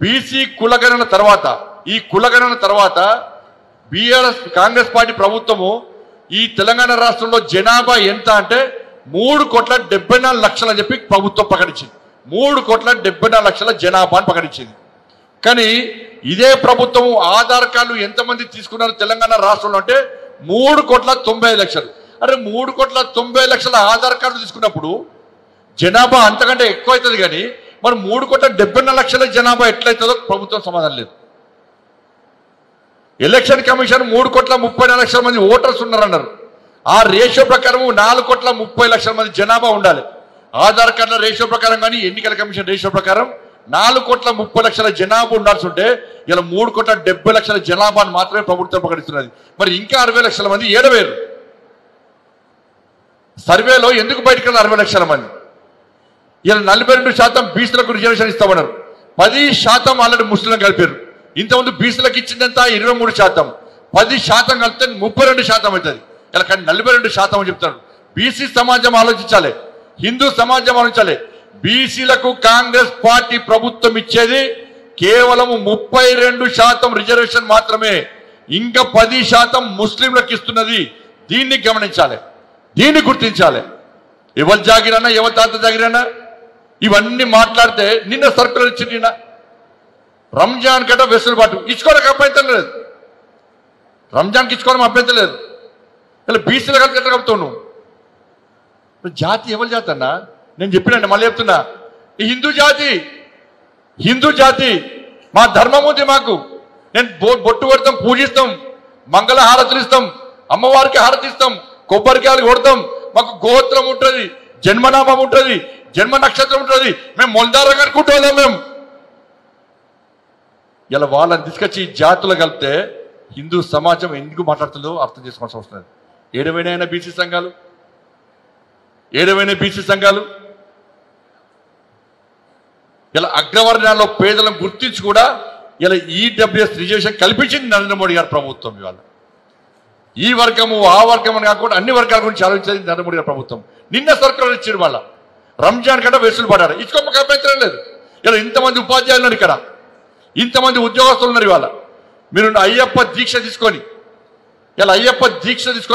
Speaker 1: బీసీ కులగణన తర్వాత ఈ కులగణన తర్వాత బీఆర్ఎస్ కాంగ్రెస్ పార్టీ ప్రభుత్వము ఈ తెలంగాణ రాష్ట్రంలో జనాభా ఎంత అంటే 3,74,00,000 అని చెప్పి ప్రభుత్వం ప్రకటించింది. 3,74,00,000 జనాభా అని ప్రకటించింది. కానీ ఇదే ప్రభుత్వం ఆధార్ కార్డులు ఎంతమంది తీసుకున్నారు తెలంగాణ రాష్ట్రంలో అంటే 3,95,00,000. అరే 3,90,00,000 ఆధార్ కార్డులు తీసుకున్నప్పుడు జనాభా అంతకంటే ఎక్కువ అవుతుంది. కానీ మరి 3,74,00,000 జనాభా ఎట్లయితుందో ప్రభుత్వం సమాధానం లేదు. ఎలక్షన్ కమిషన్ 3,34,00,000 మంది ఓటర్స్ ఉన్నారన్నారు. ఆ రేషియో ప్రకారం 4,30,00,000 మంది జనాభా ఉండాలి. ఆధార్ కార్డుల రేషియో ప్రకారం కానీ ఎన్నికల కమిషన్ రేషియో ప్రకారం 4,30,00,000 జనాభా ఉండాల్సి ఉంటే ఇలా 3,70,00,000 జనాభాను మాత్రమే ప్రభుత్వం ప్రకటిస్తున్నది. మరి ఇంకా 60,00,000 మంది ఏడవేరు. సర్వేలో ఎందుకు బయటకు 60,00,000 మంది? ఇలా 42% బీసీలకు రిజర్వేషన్ ఇస్తామన్నారు. 10% ఆల్రెడీ ముస్లింలకు కలిపారు. ఇంతకుముందు బీసీలకు ఇచ్చిందంతా 23%, 10% కలిపితే 32% అవుతుంది. ఇలా కానీ 42% అని చెప్తారు. బీసీ సమాజం ఆలోచించాలి, హిందూ సమాజం ఆలోచించాలి. బీసీలకు కాంగ్రెస్ పార్టీ ప్రభుత్వం ఇచ్చేది కేవలం 32% రిజర్వేషన్ మాత్రమే. ఇంకా 10% ముస్లింలకు ఇస్తున్నది. దీన్ని గమనించాలి, దీన్ని గుర్తించాలి. ఎవరు జాగిరన్నా, ఎవరి తాత జాగిరన్నా ఇవన్నీ మాట్లాడితే నిన్న సర్కులర్ ఇచ్చింది. నిన్న రంజాన్ కట వెసులుబాటు ఇచ్చుకోవడానికి అభ్యంతరం లేదు. రంజాన్కి ఇచ్చుకోవడం అభ్యంతరం లేదు. ఇలా బీసీల కలిసి ఎట్లా కలుపుతావు నువ్వు? జాతి ఎవరి జాతి అన్నా? నేను చెప్పినండి, మళ్ళీ చెప్తున్నా. ఈ హిందూ జాతి మా ధర్మం ఉంది. మాకు నేను బొట్టు కొడతాం, పూజిస్తాం, మంగళ హారతులు ఇస్తాం, అమ్మవారికి హారతి ఇస్తాం, కొబ్బరికాయలు కొడతాం. మాకు గోత్రం ఉంటుంది, జన్మనామం ఉంటుంది, జన్మ నక్షత్రం ఉంటుంది. మేము మొందారంగా అనుకుంటున్నాం. మేము ఇలా వాళ్ళని తీసుకొచ్చి జాతులు కలిపితే హిందూ సమాజం ఎందుకు మాట్లాడుతుందో అర్థం చేసుకోవాల్సి వస్తుంది. ఏడవైనా బీసీ సంఘాలు ఇలా అగ్రవర్ణాల్లో పేదలను గుర్తించి కూడా ఇలా ఈడబ్ల్యూఎస్ రిజర్వేషన్ కల్పించింది నరేంద్ర మోడీ గారి ప్రభుత్వం. ఇవాళ ఈ వర్గము ఆ వర్గం అని కాకుండా అన్ని వర్గాల గురించి ఆలోచించేది నరేంద్ర మోడీ గారి ప్రభుత్వం. నిన్న సర్కులర్ ఇచ్చారు. వాళ్ళ రంజాన్ కంటే వెసులు పడ్డారు. ఇచ్చుకోమకు అభ్యంతరం లేదు. ఇలా ఇంతమంది ఉపాధ్యాయులు ఉన్నారు, ఇక్కడ ఇంతమంది ఉద్యోగస్తులు ఉన్నారు. ఇవాళ మీరు అయ్యప్ప దీక్ష తీసుకొని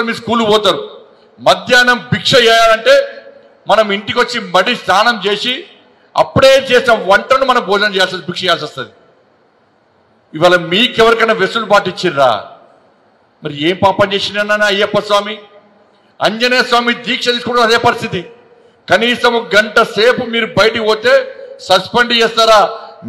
Speaker 1: మీరు స్కూల్కి పోతారు. మధ్యాహ్నం భిక్ష చేయాలంటే మనం ఇంటికి వచ్చి మడి స్నానం చేసి అప్పుడే చేసిన వంటను మనం భోజనం చేయాల్సి భిక్ష చేయాల్సి వస్తుంది. ఇవాళ మీకెవరికైనా వెసులుబాటు ఇచ్చిర్రా? మరి ఏం పాపం చేసినా అయ్యప్ప స్వామి, ఆంజనేయ స్వామి దీక్ష తీసుకోవడం అదే పరిస్థితి. కనీసం గంట సేపు మీరు బయటికి పోతే సస్పెండ్ చేస్తారా,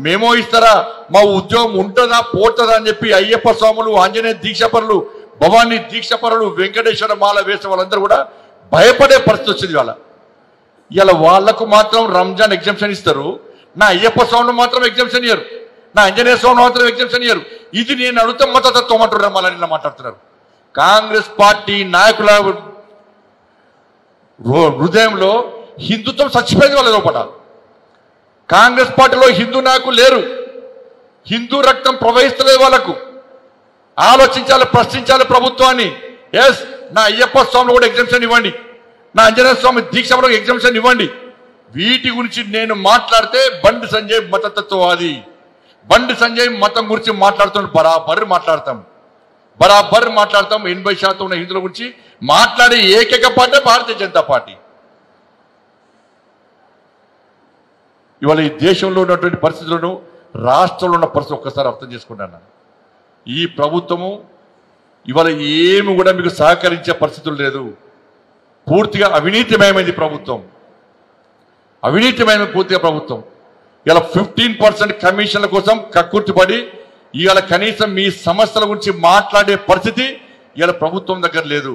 Speaker 1: మేమో ఇస్తారా, మా ఉద్యోగం ఉంటుందా పోతుందా అని చెప్పి అయ్యప్ప స్వాములు, ఆంజనేయ దీక్షపరులు, భవానీ దీక్షపరులు, వెంకటేశ్వర మాల వేసే వాళ్ళందరూ కూడా భయపడే పరిస్థితి వచ్చింది. ఇలా వాళ్లకు మాత్రం రంజాన్ ఎగ్జామ్షన్ ఇస్తారు, నా అయ్యప్ప స్వామిని మాత్రం ఎగ్జామ్షన్ ఇయ్యరు, నా ఆంజనేయ స్వామిని మాత్రం ఎగ్జామ్షన్ ఇయ్యరు. ఇది నేను అడుగుతాం మతతత్వం అంటున్నారు. మళ్ళీ నిన్న మాట్లాడుతున్నారు. కాంగ్రెస్ పార్టీ నాయకుల హృదయంలో హిందుత్వం చచ్చిపోయింది. వాళ్ళ లోపల కాంగ్రెస్ పార్టీలో హిందూ నాయకులు లేరు. హిందూ రక్తం ప్రవహిస్తలేదు. వాళ్ళకు ఆలోచించాలి, ప్రశ్నించాలి ప్రభుత్వాన్ని. ఎస్, నా అయ్యప్ప స్వామిని కూడా ఎగ్జామ్షన్ ఇవ్వండి, నా ఆంజనేయ స్వామి దీక్షలో ఎగ్జామ్షన్ ఇవ్వండి. వీటి గురించి నేను మాట్లాడితే బండి సంజయ్ మతతత్వవాది, బండి సంజయ్ మతం గురించి మాట్లాడుతున్న బరాబర్ మాట్లాడతాం. 80% ఉన్న హిందువుల గురించి మాట్లాడే ఏకైక పార్టీ భారతీయ జనతా పార్టీ. ఇవాళ ఈ దేశంలో ఉన్నటువంటి పరిస్థితులను, రాష్ట్రంలో ఉన్న పరిస్థితి ఒక్కసారి అర్థం చేసుకున్నాను. ఈ ప్రభుత్వము ఇవాళ ఏమి కూడా మీకు సహకరించే పరిస్థితులు లేదు. పూర్తిగా అవినీతిమయమైంది ప్రభుత్వం. అవినీతిమైన పూర్తిగా ప్రభుత్వం. ఇలా 15% కమిషన్ల కోసం కక్కుర్తిపడి ఇవాళ కనీసం మీ సమస్యల గురించి మాట్లాడే పరిస్థితి ఇవాళ ప్రభుత్వం దగ్గర లేదు.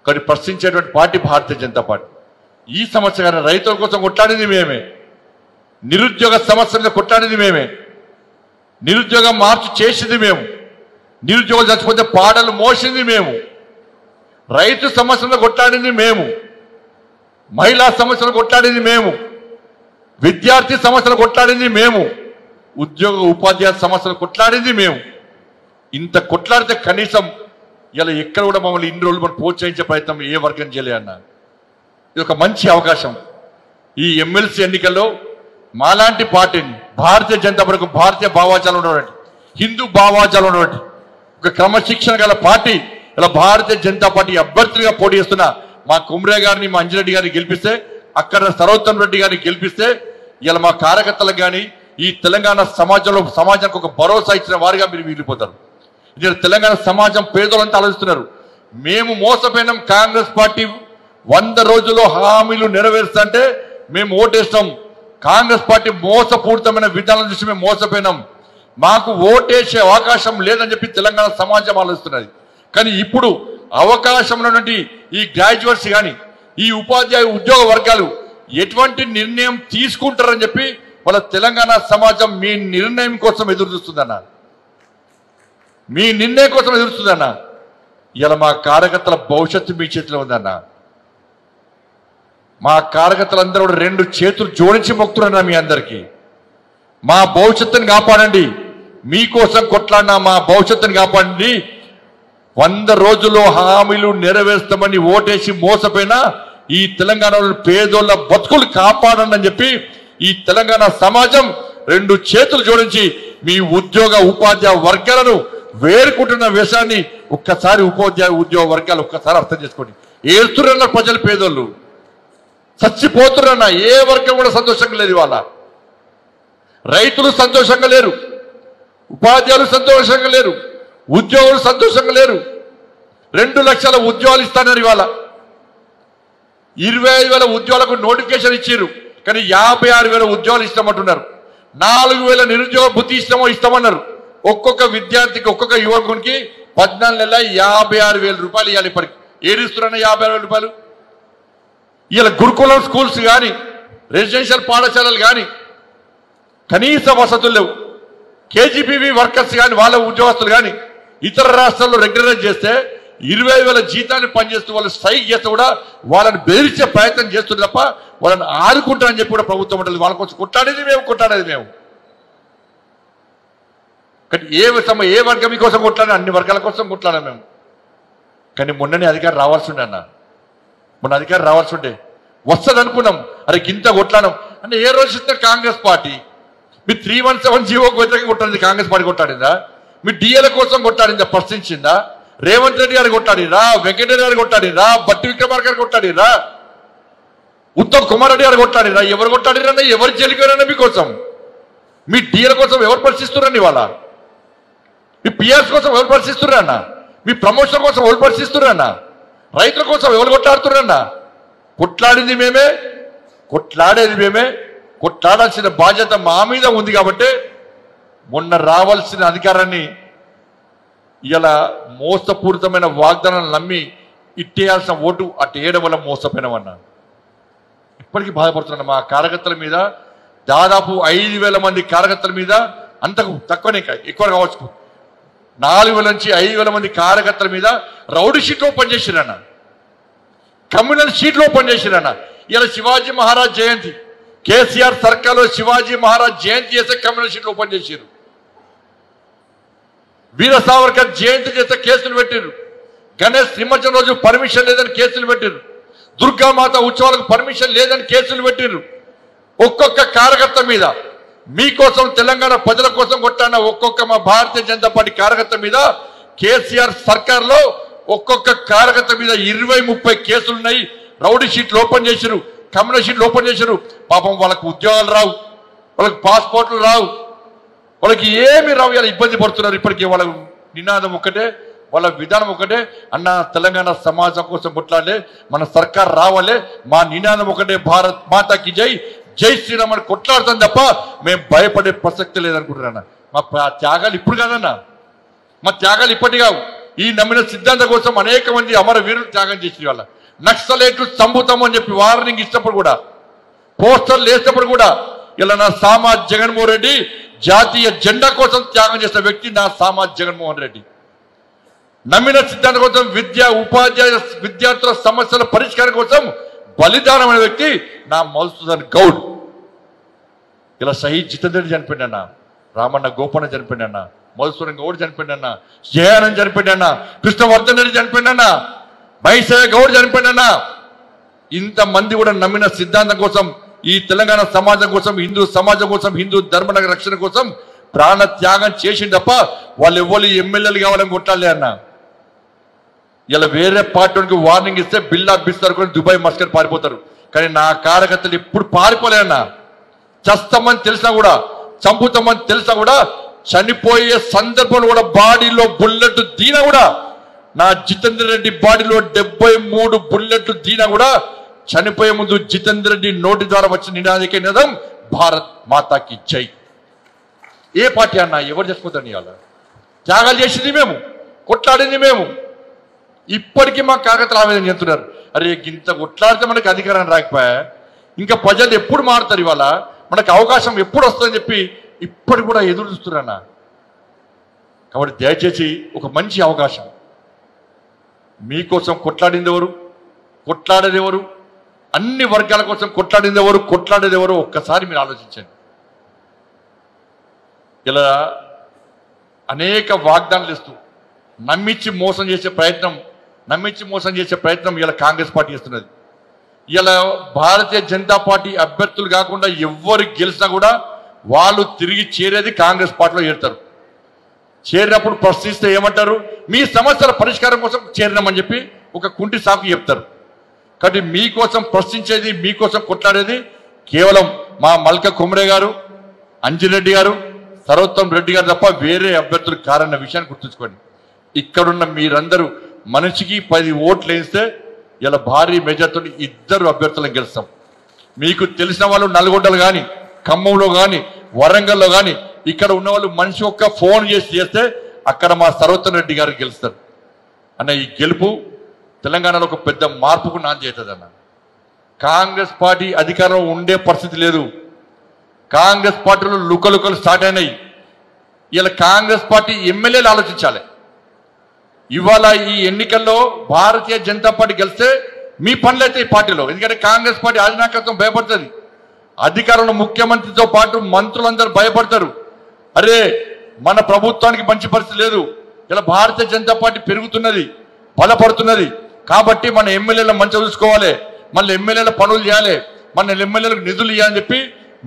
Speaker 1: కానీ ప్రశ్నించేటువంటి పార్టీ భారతీయ జనతా పార్టీ. ఈ సమస్య కానీ రైతుల కోసం కొట్లాడింది మేమే, నిరుద్యోగ సమస్య మీద కొట్లాడింది మేమే, నిరుద్యోగం మార్పు చేసింది మేము, నిరుద్యోగం చచ్చిపోతే పాడలు మోసింది మేము, రైతు సమస్యలను కొట్లాడింది మేము, మహిళా సమస్యలు కొట్లాడింది మేము, విద్యార్థి సమస్యలు కొట్లాడింది మేము, ఉద్యోగ ఉపాధ్యాయ సమస్యలు కొట్లాడింది మేము. ఇంత కొట్లాడితే కనీసం ఇలా ఎక్కడ కూడా మమ్మల్ని ఇన్ని రోజులు మనం ప్రోత్సహించే ప్రయత్నం ఏ వర్గం చేయలే అన్న. ఇది ఒక మంచి అవకాశం. ఈ ఎమ్మెల్సీ ఎన్నికల్లో మాలాంటి పార్టీని భారతీయ జనతా పార్టీ భారతీయ భావాజాలు ఉన్నటువంటి హిందూ భావాజాలు ఉన్నటువంటి ఒక క్రమశిక్షణ గల పార్టీ ఇలా భారతీయ జనతా పార్టీ అభ్యర్థులుగా పోటీ చేస్తున్న మా కుమ్రే గారిని మా అంజిరెడ్డి గారిని గెలిపిస్తే, అక్కడ సర్వోత్తమ్ రెడ్డి గారిని గెలిపిస్తే ఇలా మా కార్యకర్తలకు కానీ ఈ తెలంగాణ సమాజానికి ఒక భరోసా ఇచ్చిన వారిగా మీరు మిగిలిపోతారు. ఇది తెలంగాణ సమాజం పేదలంతా ఆలోచిస్తున్నారు. మేము మోసపోయినాం, కాంగ్రెస్ పార్టీ 100 రోజుల్లో హామీలు నెరవేరుస్తుంటే మేము ఓటేస్తాం. కాంగ్రెస్ పార్టీ మోసపూరితమైన విధానం చూసి మేము మోసపోయినాం, మాకు ఓటేసే అవకాశం లేదని చెప్పి తెలంగాణ సమాజం ఆలోచిస్తున్నది. కానీ ఇప్పుడు అవకాశం ఉన్నటువంటి ఈ గ్రాడ్యుయేట్స్ కానీ ఈ ఉపాధ్యాయ ఉద్యోగ వర్గాలు ఎటువంటి నిర్ణయం తీసుకుంటారని చెప్పి వాళ్ళ తెలంగాణ సమాజం మీ నిర్ణయం కోసం ఎదురు చూస్తుందన్న, మీ నిర్ణయం కోసం ఎదురుస్తుందన్న. ఇలా మా కార్యకర్తల భవిష్యత్తు మీ చేతిలో ఉందన్న. మా కార్యకర్తలందరూ 2 చేతులు జోడించి మొక్కుతున్నా మీ అందరికీ. మా భవిష్యత్తుని కాపాడండి, మీకోసం కొట్లాడినా మా భవిష్యత్తుని కాపాడండి. 100 రోజుల్లో హామీలు నెరవేర్స్తామని ఓటేసి మోసపోయినా ఈ తెలంగాణలో పేదోళ్ళ బతుకులు కాపాడండి అని చెప్పి ఈ తెలంగాణ సమాజం 2 చేతులు జోడించి మీ ఉద్యోగ ఉపాధ్యాయ వర్గాలను వేరుకుంటున్న విషయాన్ని ఒక్కసారి ఉద్యోగ వర్గాలు ఒక్కసారి అర్థం చేసుకోండి. ఏడుతున్న ప్రజలు పేదోళ్ళు చచ్చిపోతున్నా ఏ వర్గం కూడా సంతోషంగా లేదు. ఇవాళ రైతులు సంతోషంగా లేరు, ఉపాధ్యాయులు సంతోషంగా లేరు, ఉద్యోగులు సంతోషంగా లేరు. 2 లక్షల ఉద్యోగాలు ఇస్తానని ఇవాళ 25,000 ఉద్యోగాలకు నోటిఫికేషన్ ఇచ్చారు. కానీ 56,000 ఉద్యోగాలు ఇస్తామంటున్నారు. 4,000 నిరుద్యోగ బుద్ధి ఇస్తామన్నారు. ఒక్కొక్క విద్యార్థికి ఒక్కొక్క యువకునికి 14 నెలల 56,000 రూపాయలు ఇవ్వాలి. ఇప్పటికి ఏడిస్తున్నా 56,000 రూపాయలు. ఇలా గురుకులం స్కూల్స్ కానీ రెసిడెన్షియల్ పాఠశాలలు కానీ కనీస వసతులు లేవు. కేజీపీవీ వర్కర్స్ కానీ వాళ్ళ ఉద్యోగస్తులు కానీ ఇతర రాష్ట్రాల్లో రెగ్యులరైజ్ చేస్తే 20,000 జీతాన్ని పనిచేస్తూ వాళ్ళు స్ట్రైక్ చేస్తే కూడా వాళ్ళని బెదిరించే ప్రయత్నం చేస్తుంది తప్ప వాళ్ళని ఆదుకుంటారని చెప్పి కూడా ప్రభుత్వం ఉంటుంది. వాళ్ళ కోసం కొట్టాడేది మేము. కానీ ఏ వర్గం కోసం కొట్లాడే అన్ని వర్గాల కోసం కొట్లాడాం మేము. కానీ మొన్ననే అధికారం రావాల్సి ఉండే అన్న, మొన్న అధికారం రావాల్సి ఉండే వస్తుంది అనుకున్నాం. అరే గింత కొట్లాడాం అంటే ఏ రోజు ఇస్తే కాంగ్రెస్ పార్టీ మీ 317 జీవోకి వ్యతిరేకంగా కొట్టాడింది కాంగ్రెస్ పార్టీ కొట్టాడిందా? మీ డిఏల కోసం కొట్టాడిందా? ప్రశ్నించిందా? రేవంత్ రెడ్డి గారు కొట్టాడిరా, వెంకటరెడ్డి గారు కొట్టాడిరా, బట్టి విక్రమార్క గారు కొట్టాడిరా, ఉత్తమ్ కుమార్ రెడ్డి గారు కొట్టాడిరా. ఎవరు కొట్టాడిరన్నా? ఎవరు జైలుకోరన్నా? మీకోసం మీ డిఏల కోసం ఎవరు పరిశీలిస్తున్నారని ఇవాళ? మీ పిఆర్స్ కోసం ఎవరు పరిశీలిస్తున్నారన్నా? మీ ప్రమోషన్ కోసం ఎవరు పరిశీలిస్తున్నారన్నా? రైతుల కోసం ఎవరు కొట్లాడుతున్నారన్నా? కొట్లాడింది మేమే, కొట్లాడేది మేమే. కొట్లాడాల్సిన బాధ్యత మా మీద ఉంది కాబట్టి మొన్న రావాల్సిన అధికారాన్ని ఇలా మోసపూరితమైన వాగ్దానాలు నమ్మి ఇట్టేయాల్సిన ఓటు అటు వేయడం వల్ల మోసపోయినామన్నా. ఇప్పటికీ బాధపడుతున్నా. మా కార్యకర్తల మీద దాదాపు 5,000 మంది కార్యకర్తల మీద, అంతకు తక్కువనే ఎక్కువ కావచ్చు, 4,000 నుంచి 5,000 మంది కార్యకర్తల మీద రౌడీ షీట్లు ఓపెన్ చేసిరన్న, కమ్యూనల్ షీట్లు ఓపెన్ చేసిరన్న. ఇలా శివాజీ మహారాజ్ జయంతి, కేసీఆర్ సర్కార్లో శివాజీ మహారాజ్ జయంతి చేస్తే కమ్యూనల్ షీట్లు ఓపెన్ చేసిరు. వీర సావర్కర్ జయంతి చేస్తే కేసులు పెట్టిరు. గణేష్ నిమజ్జనం రోజు పర్మిషన్ లేదని కేసులు పెట్టిరు. దుర్గామాత ఉత్సవాలకు పర్మిషన్ లేదని కేసులు పెట్టిరు. ఒక్కొక్క కార్యకర్త మీద, మీకోసం తెలంగాణ ప్రజల కోసం కొట్టాన ఒక్కొక్క మా భారతీయ జనతా పార్టీ కార్యకర్త మీద కేసీఆర్ సర్కార్లో ఒక్కొక్క కార్యకర్త మీద 20-30 కేసులున్నాయి. రౌడీ షీట్లు ఓపెన్ చేసిరు, కమ్యూనల్ షీట్లు ఓపెన్ చేసిరు. పాపం వాళ్ళకు ఉద్యోగాలు రావు, వాళ్ళకి పాస్పోర్ట్లు రావు, వాళ్ళకి ఏమి రావు. ఇలా ఇబ్బంది పడుతున్నారు. ఇప్పటికీ వాళ్ళ నినాదం ఒక్కటే, వాళ్ళ విధానం ఒకటే, అన్న తెలంగాణ సమాజం కోసం కొట్లాడలే, మన సర్కార్ రావాలే, మా నినాదం ఒకటే, భారత్ మాతాకి జై, జై శ్రీరామ్ అని కొట్లాడతాం తప్ప మేము భయపడే ప్రసక్తి లేదనుకుంటున్నా. మా త్యాగాలు ఇప్పుడు కాదన్నా, మా త్యాగాలు ఇప్పటి కావు. ఈ నమ్మిన సిద్ధాంతం కోసం అనేక మంది అమరవీరులు త్యాగం చేసిన వాళ్ళ. నక్సలైట్లు చంపుతాము అని చెప్పి వార్నింగ్ ఇచ్చినప్పుడు కూడా, పోస్టర్లు వేసినప్పుడు కూడా, ఇలా నా సామా జగన్మోహన్ రెడ్డి జాతీయ జెండా కోసం త్యాగం చేసిన వ్యక్తి నా సామా జగన్మోహన్ రెడ్డి. నమ్మిన సిద్ధాంతం కోసం ఉపాధ్యాయ విద్యార్థుల సమస్యల పరిష్కారం కోసం బలిదానమైన వ్యక్తి నా మధుసూదన్ గౌడ్. ఇలా షహీద్ జితేందర్ రెడ్డి చనిపోయిన, రామన్న గోపన్న చనిపోయిన, మధుసూదన్ గౌడ్ చనిపోయిన, జయానంద్ చనిపోయిన, కృష్ణవర్ధన్ రెడ్డి చనిపోయిన, మైసయ్య గౌడ్ చనిపోయిన, ఇంతమంది కూడా నమ్మిన సిద్ధాంతం కోసం, ఈ తెలంగాణ సమాజం కోసం, హిందూ సమాజం కోసం, హిందూ ధర్మ రక్షణ కోసం ప్రాణ త్యాగం చేసింది తప్ప వాళ్ళు ఎవరు ఎమ్మెల్యేలు కావాలని కొట్టాలి అన్న. ఇలా వేరే పార్టీకి వార్నింగ్ ఇస్తే బిల్లా బిస్తారు కొని దుబాయ్ మస్కర్ పారిపోతారు. కానీ నా కార్యకర్తలు ఎప్పుడు పారిపోలే అన్న. చస్తామని తెలిసినా కూడా, చంపుతామని తెలిసినా కూడా, చనిపోయే సందర్భంలో కూడా బాడీలో బుల్లెట్ దీనా కూడా, నా జితేందర్ రెడ్డి బాడీలో 73 బుల్లెట్లు దీనా కూడా చనిపోయే ముందు జితేందర్ రెడ్డి నోటి ద్వారా వచ్చిన నినాదం భారత్ మాతాకి జై. ఏ పార్టీ అన్నా ఎవరు చచ్చిపోతారు? ఇవాళ త్యాగాలు చేసింది మేము, కొట్లాడింది మేము. ఇప్పటికీ మా కార్యకర్తలు ఆవేదన చెందుతున్నారు, అరే ఇంత కొట్లాడితే మనకి అధికారం రాకపోయా, ఇంకా ప్రజలు ఎప్పుడు మారుతారు, ఇవాళ మనకు అవకాశం ఎప్పుడు వస్తుందని చెప్పి ఇప్పటికి కూడా ఎదురు చూస్తున్నారన్న. కాబట్టి దయచేసి ఒక మంచి అవకాశం, మీకోసం కొట్లాడింది ఎవరు, కొట్లాడేది ఎవరు, అన్ని వర్గాల కోసం కొట్లాడింది ఎవరు, కొట్లాడేది ఎవరు, ఒక్కసారి మీరు ఆలోచించండి. ఇలా అనేక వాగ్దానాలు ఇస్తూ నమ్మించి మోసం చేసే ప్రయత్నం ఇలా కాంగ్రెస్ పార్టీ చేస్తున్నది. ఇలా భారతీయ జనతా పార్టీ అభ్యర్థులు కాకుండా ఎవరు గెలిచినా కూడా వాళ్ళు తిరిగి చేరేది కాంగ్రెస్ పార్టీలో చేరుతారు. చేరినప్పుడు ప్రశ్నిస్తే ఏమంటారు, మీ సమస్యల పరిష్కారం కోసం చేరినామని చెప్పి ఒక కుంటి సాకు చెప్తారు. కాబట్టి మీకోసం ప్రశ్నించేది, మీకోసం కొట్లాడేది కేవలం మా మల్క కుమరే గారు, అంజిరెడ్డి గారు, సర్వోత్తమ్ రెడ్డి గారు తప్ప వేరే అభ్యర్థులు కారన్న విషయాన్ని గుర్తుంచుకోండి. ఇక్కడున్న మీరందరూ మనిషికి 10 ఓట్లు వేస్తే ఇలా భారీ మెజార్టీతో 2 అభ్యర్థులను గెలుస్తాం. మీకు తెలిసిన వాళ్ళు నల్గొండలు కానీ, ఖమ్మంలో కానీ, వరంగల్లో కానీ, ఇక్కడ ఉన్న వాళ్ళు మనిషి ఒక్క ఫోన్ చేస్తే అక్కడ మా సర్వోత్తమ్ రెడ్డి గారు గెలుస్తారు అన్న. ఈ గెలుపు తెలంగాణలో ఒక పెద్ద మార్పుకు నాంది అవుతుంది అన్న. కాంగ్రెస్ పార్టీ అధికారంలో ఉండే పరిస్థితి లేదు. కాంగ్రెస్ పార్టీలో లుకలుకలు స్టార్ట్ అయినాయి. ఇలా కాంగ్రెస్ పార్టీ ఎమ్మెల్యేలు ఆలోచించాలి. ఇవాళ ఈ ఎన్నికల్లో భారతీయ జనతా పార్టీ గెలిస్తే మీ పనులు అయితే ఈ పార్టీలో, ఎందుకంటే కాంగ్రెస్ పార్టీ అధినాయకత్వం భయపడుతుంది. అధికారంలో ముఖ్యమంత్రితో పాటు మంత్రులందరూ భయపడతారు. అరే మన ప్రభుత్వానికి మంచి పరిస్థితి లేదు, ఇలా భారతీయ జనతా పార్టీ పెరుగుతున్నది, బలపడుతున్నది, కాబట్టి మన ఎమ్మెల్యేలను మంచిగా చూసుకోవాలి, మన ఎమ్మెల్యేల పనులు చేయాలి, మన ఎమ్మెల్యేలకు నిధులు ఇవ్వాలని చెప్పి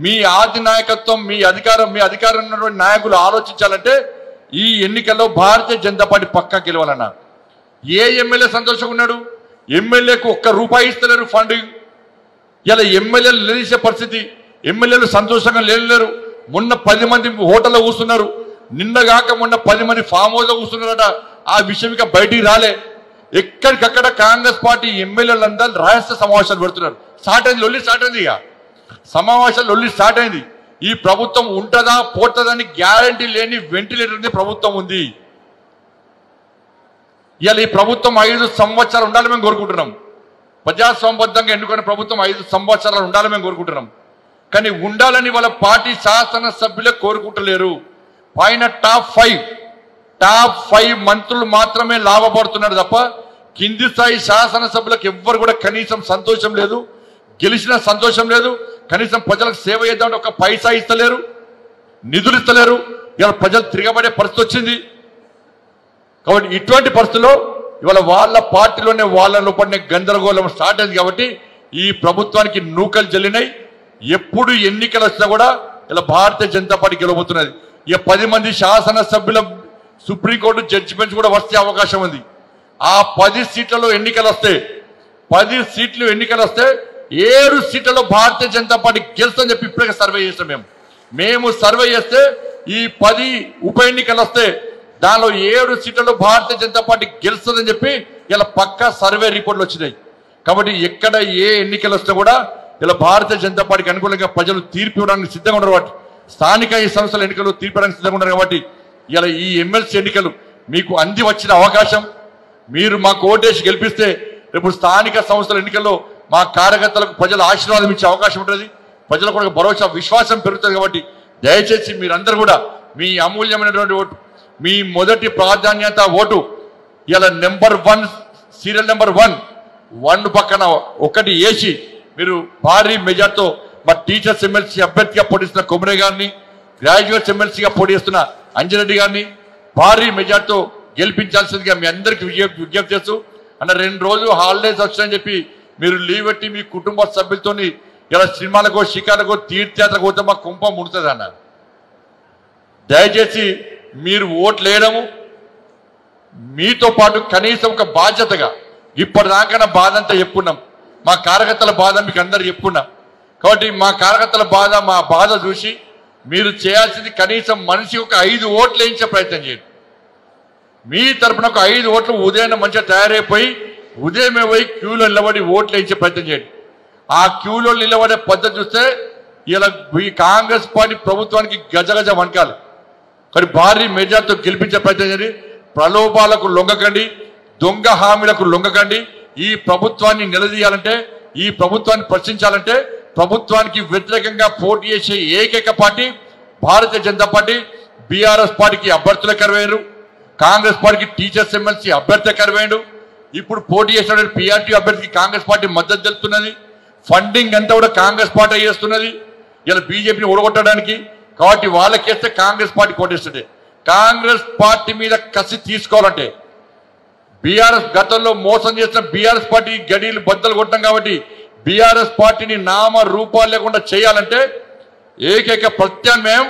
Speaker 1: మీ అధినాయకత్వం, మీ అధికారం ఉన్నటువంటి నాయకులు ఆలోచించాలంటే ఈ ఎన్నికల్లో భారతీయ జనతా పార్టీ పక్కా గెలవాలన్నా. ఏ ఎమ్మెల్యే సంతోషంగా ఉన్నాడు? ఎమ్మెల్యేకు ₹1 ఇస్తలేరు ఫండింగ్. ఇలా ఎమ్మెల్యేలు నిలిచే పరిస్థితి, ఎమ్మెల్యేలు సంతోషంగా లేరు. మొన్న 10 మంది హోటల్లో కూర్చున్నారు, నిన్నగాక మొన్న 10 మంది ఫామ్ హౌస్లో కూర్చున్నారట. ఆ విషయం ఇక బయటికి రాలే. ఎక్కడికక్కడ కాంగ్రెస్ పార్టీ ఎమ్మెల్యేలందరూ రహస్య సమావేశాలు పెడుతున్నారు. స్టార్ట్ అయింది లొల్లి, స్టార్ట్ అయింది. ఇక సమావేశాలు లొల్లి స్టార్ట్ అయింది. ఈ ప్రభుత్వం ఉంటుందా పోతుందని గ్యారంటీ లేని వెంటిలేటర్ ప్రభుత్వం ఉంది. ఇవాళ ఈ ప్రభుత్వం 5 సంవత్సరాలు ఉండాలని మేము కోరుకుంటున్నాం. ప్రజాస్వామ్యబద్ధంగా ఎన్నుకున్న ప్రభుత్వం 5 సంవత్సరాలు ఉండాలని మేము కోరుకుంటున్నాం. కానీ ఉండాలని వాళ్ళ పార్టీ శాసనసభ్యులే కోరుకుంటలేరు. పైన టాప్ 5 మంత్రులు మాత్రమే లాభపడుతున్నారు తప్ప కింది స్థాయి శాసనసభ్యులకు ఎవ్వరు కూడా కనీసం సంతోషం లేదు, గెలిచిన సంతోషం లేదు, కనీసం ప్రజలకు సేవ చేద్దామంటే ఒక పైసా ఇస్తలేరు, నిధులు ఇస్తలేరు. ఇవాళ ప్రజలు తిరగబడే పరిస్థితి వచ్చింది. కాబట్టి ఇటువంటి పరిస్థితుల్లో ఇవాళ వాళ్ళ పార్టీలోనే వాళ్ళలో పడిన గందరగోళం స్టార్ట్ అయింది. కాబట్టి ఈ ప్రభుత్వానికి నూకలు జల్లినాయి. ఎప్పుడు ఎన్నికలు వచ్చినా కూడా ఇలా భారతీయ జనతా పార్టీ గెలవబోతున్నది. ఇక 10 మంది శాసనసభ్యుల సుప్రీంకోర్టు జడ్జిమెంట్స్ కూడా వస్తే అవకాశం ఉంది. ఆ 10 సీట్లలో ఎన్నికలు వస్తే 10 సీట్లు ఎన్నికలు వస్తే 7 సీట్లలో భారతీయ జనతా పార్టీ గెలుస్తుందని చెప్పి ఇప్పటికే సర్వే చేస్తాం. మేము సర్వే చేస్తే ఈ 10 ఉప ఎన్నికలు వస్తే దానిలో 7 సీట్లలో భారతీయ జనతా పార్టీ గెలుస్తుందని చెప్పి ఇలా పక్కా సర్వే రిపోర్ట్లు వచ్చినాయి. కాబట్టి ఎక్కడ ఏ ఎన్నికలు వస్తే కూడా ఇలా భారతీయ జనతా పార్టీకి అనుకూలంగా ప్రజలు తీర్పు ఇవ్వడానికి సిద్ధంగా ఉన్నారు. కాబట్టి స్థానిక ఈ సంస్థల ఎన్నికలు తీర్పు ఇవ్వడానికి సిద్ధంగా ఉన్నారు. కాబట్టి ఇలా ఈ ఎమ్మెల్సీ ఎన్నికలు మీకు అంది వచ్చిన అవకాశం. మీరు మాకు ఓటేసి గెలిపిస్తే రేపు స్థానిక సంస్థల ఎన్నికల్లో మా కార్యకర్తలకు ప్రజల ఆశీర్వాదం ఇచ్చే అవకాశం ఉంటుంది. ప్రజలకు ఒక భరోసా విశ్వాసం పెరుగుతుంది. కాబట్టి దయచేసి మీరందరూ కూడా మీ అమూల్యమైనటువంటి ఓటు, మీ మొదటి ప్రాధాన్యత ఓటు ఇలా నెంబర్ 1 సీరియల్ నెంబర్ 1 పక్కన 1 వేసి మీరు భారీ మెజార్టీతో మా టీచర్స్ ఎమ్మెల్సీ అభ్యర్థిగా పోటీస్తున్న కొమరే గారిని, గ్రాడ్యుయేట్స్ ఎమ్మెల్సీగా పోటీస్తున్న అంజరెడ్డి గారిని భారీ మెజార్టీతో గెలిపించాల్సిందిగా మీ అందరికీ విజ్ఞప్తి చేస్తూ అన్న 2 రోజులు హాలిడేస్ వచ్చాయని చెప్పి మీరు లీవ్ పెట్టి మీ కుటుంబ సభ్యులతోని ఇలా సినిమాలకు, షికార్లకు, తీర్థయాత్రకు పోతే మా కుంపం ముడుతుంది అన్న. దయచేసి మీరు ఓట్లు వేయడము మీతో పాటు కనీసం ఒక బాధ్యతగా ఇప్పటిదాకా నా బాధ అంతా చెప్పుకున్నాం. మా కార్యకర్తల బాధ మీకు అందరు చెప్పుకున్నాం. కాబట్టి మా కార్యకర్తల బాధ, మా బాధ చూసి మీరు చేయాల్సింది కనీసం మనిషి ఒక 5 ఓట్లు వేయించే ప్రయత్నం చేయండి. మీ తరపున ఒక 5 ఓట్లు ఉదయం మంచిగా తయారైపోయి ఉదయమే పోయి క్యూలో నిలబడి ఓట్లు వేయించే ప్రయత్నం చేయండి. ఆ క్యూలో నిలబడే పద్ధతి చూస్తే ఇలా ఈ కాంగ్రెస్ పార్టీ ప్రభుత్వానికి గజగజ వణకాలి. కానీ భారీ మెజార్టీతో గెలిపించే ప్రయత్నం చేయండి. ప్రలోభాలకు లొంగకండి, దొంగ హామీలకు లొంగకండి. ఈ ప్రభుత్వాన్ని నిలదీయాలంటే, ఈ ప్రభుత్వాన్ని ప్రశ్నించాలంటే ప్రభుత్వానికి వ్యతిరేకంగా పోటీ చేసే ఏకైక party Bharatiya Janata party. BRS పార్టీకి అభ్యర్థులే కరువైనరు, కాంగ్రెస్ పార్టీకి టీచర్స్ ఎమ్మెల్సీ అభ్యర్థి కరువైనడు. ఇప్పుడు పోటీ చేసిన పీఆర్టీ అభ్యర్థికి కాంగ్రెస్ పార్టీ మద్దతు తెలుపుతున్నది. ఫండింగ్ అంతా కూడా కాంగ్రెస్ పార్టీ చేస్తున్నది ఇలా బీజేపీని ఓడగొట్టడానికి. కాబట్టి వాళ్ళకేస్తే కాంగ్రెస్ పార్టీ కోటేస్తుంటే కాంగ్రెస్ పార్టీ మీద కసి తీసుకోవాలంటే బీఆర్ఎస్ గతంలో మోసం చేసిన బీఆర్ఎస్ పార్టీ గడీలు బద్దలు కొట్టాం. కాబట్టి బీఆర్ఎస్ పార్టీని నామ రూపాలు లేకుండా చేయాలంటే ఏకైక ప్రత్యామ్నాయం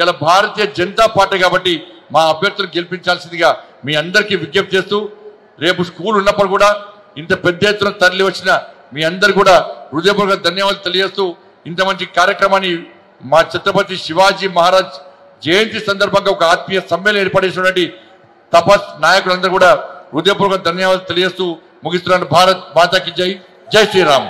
Speaker 1: ఇలా భారతీయ జనతా పార్టీ. కాబట్టి మా అభ్యర్థులు గెలిపించాల్సిందిగా మీ అందరికీ విజ్ఞప్తి చేస్తూ రేపు స్కూల్ ఉన్నప్పుడు కూడా ఇంత పెద్ద ఎత్తున తరలి వచ్చిన మీ అందరు కూడా హృదయపూర్వక ధన్యవాదాలు తెలియజేస్తూ ఇంత మంచి కార్యక్రమాన్ని మా ఛత్రపతి శివాజీ మహారాజ్ జయంతి సందర్భంగా ఒక ఆత్మీయ సమ్మేళనం ఏర్పడేసినటువంటి తపస్ నాయకులందరూ కూడా హృదయపూర్వక ధన్యవాదాలు తెలియజేస్తూ ముగిస్తున్నాను. భారత్ మాతాకి జై, జై శ్రీరామ్.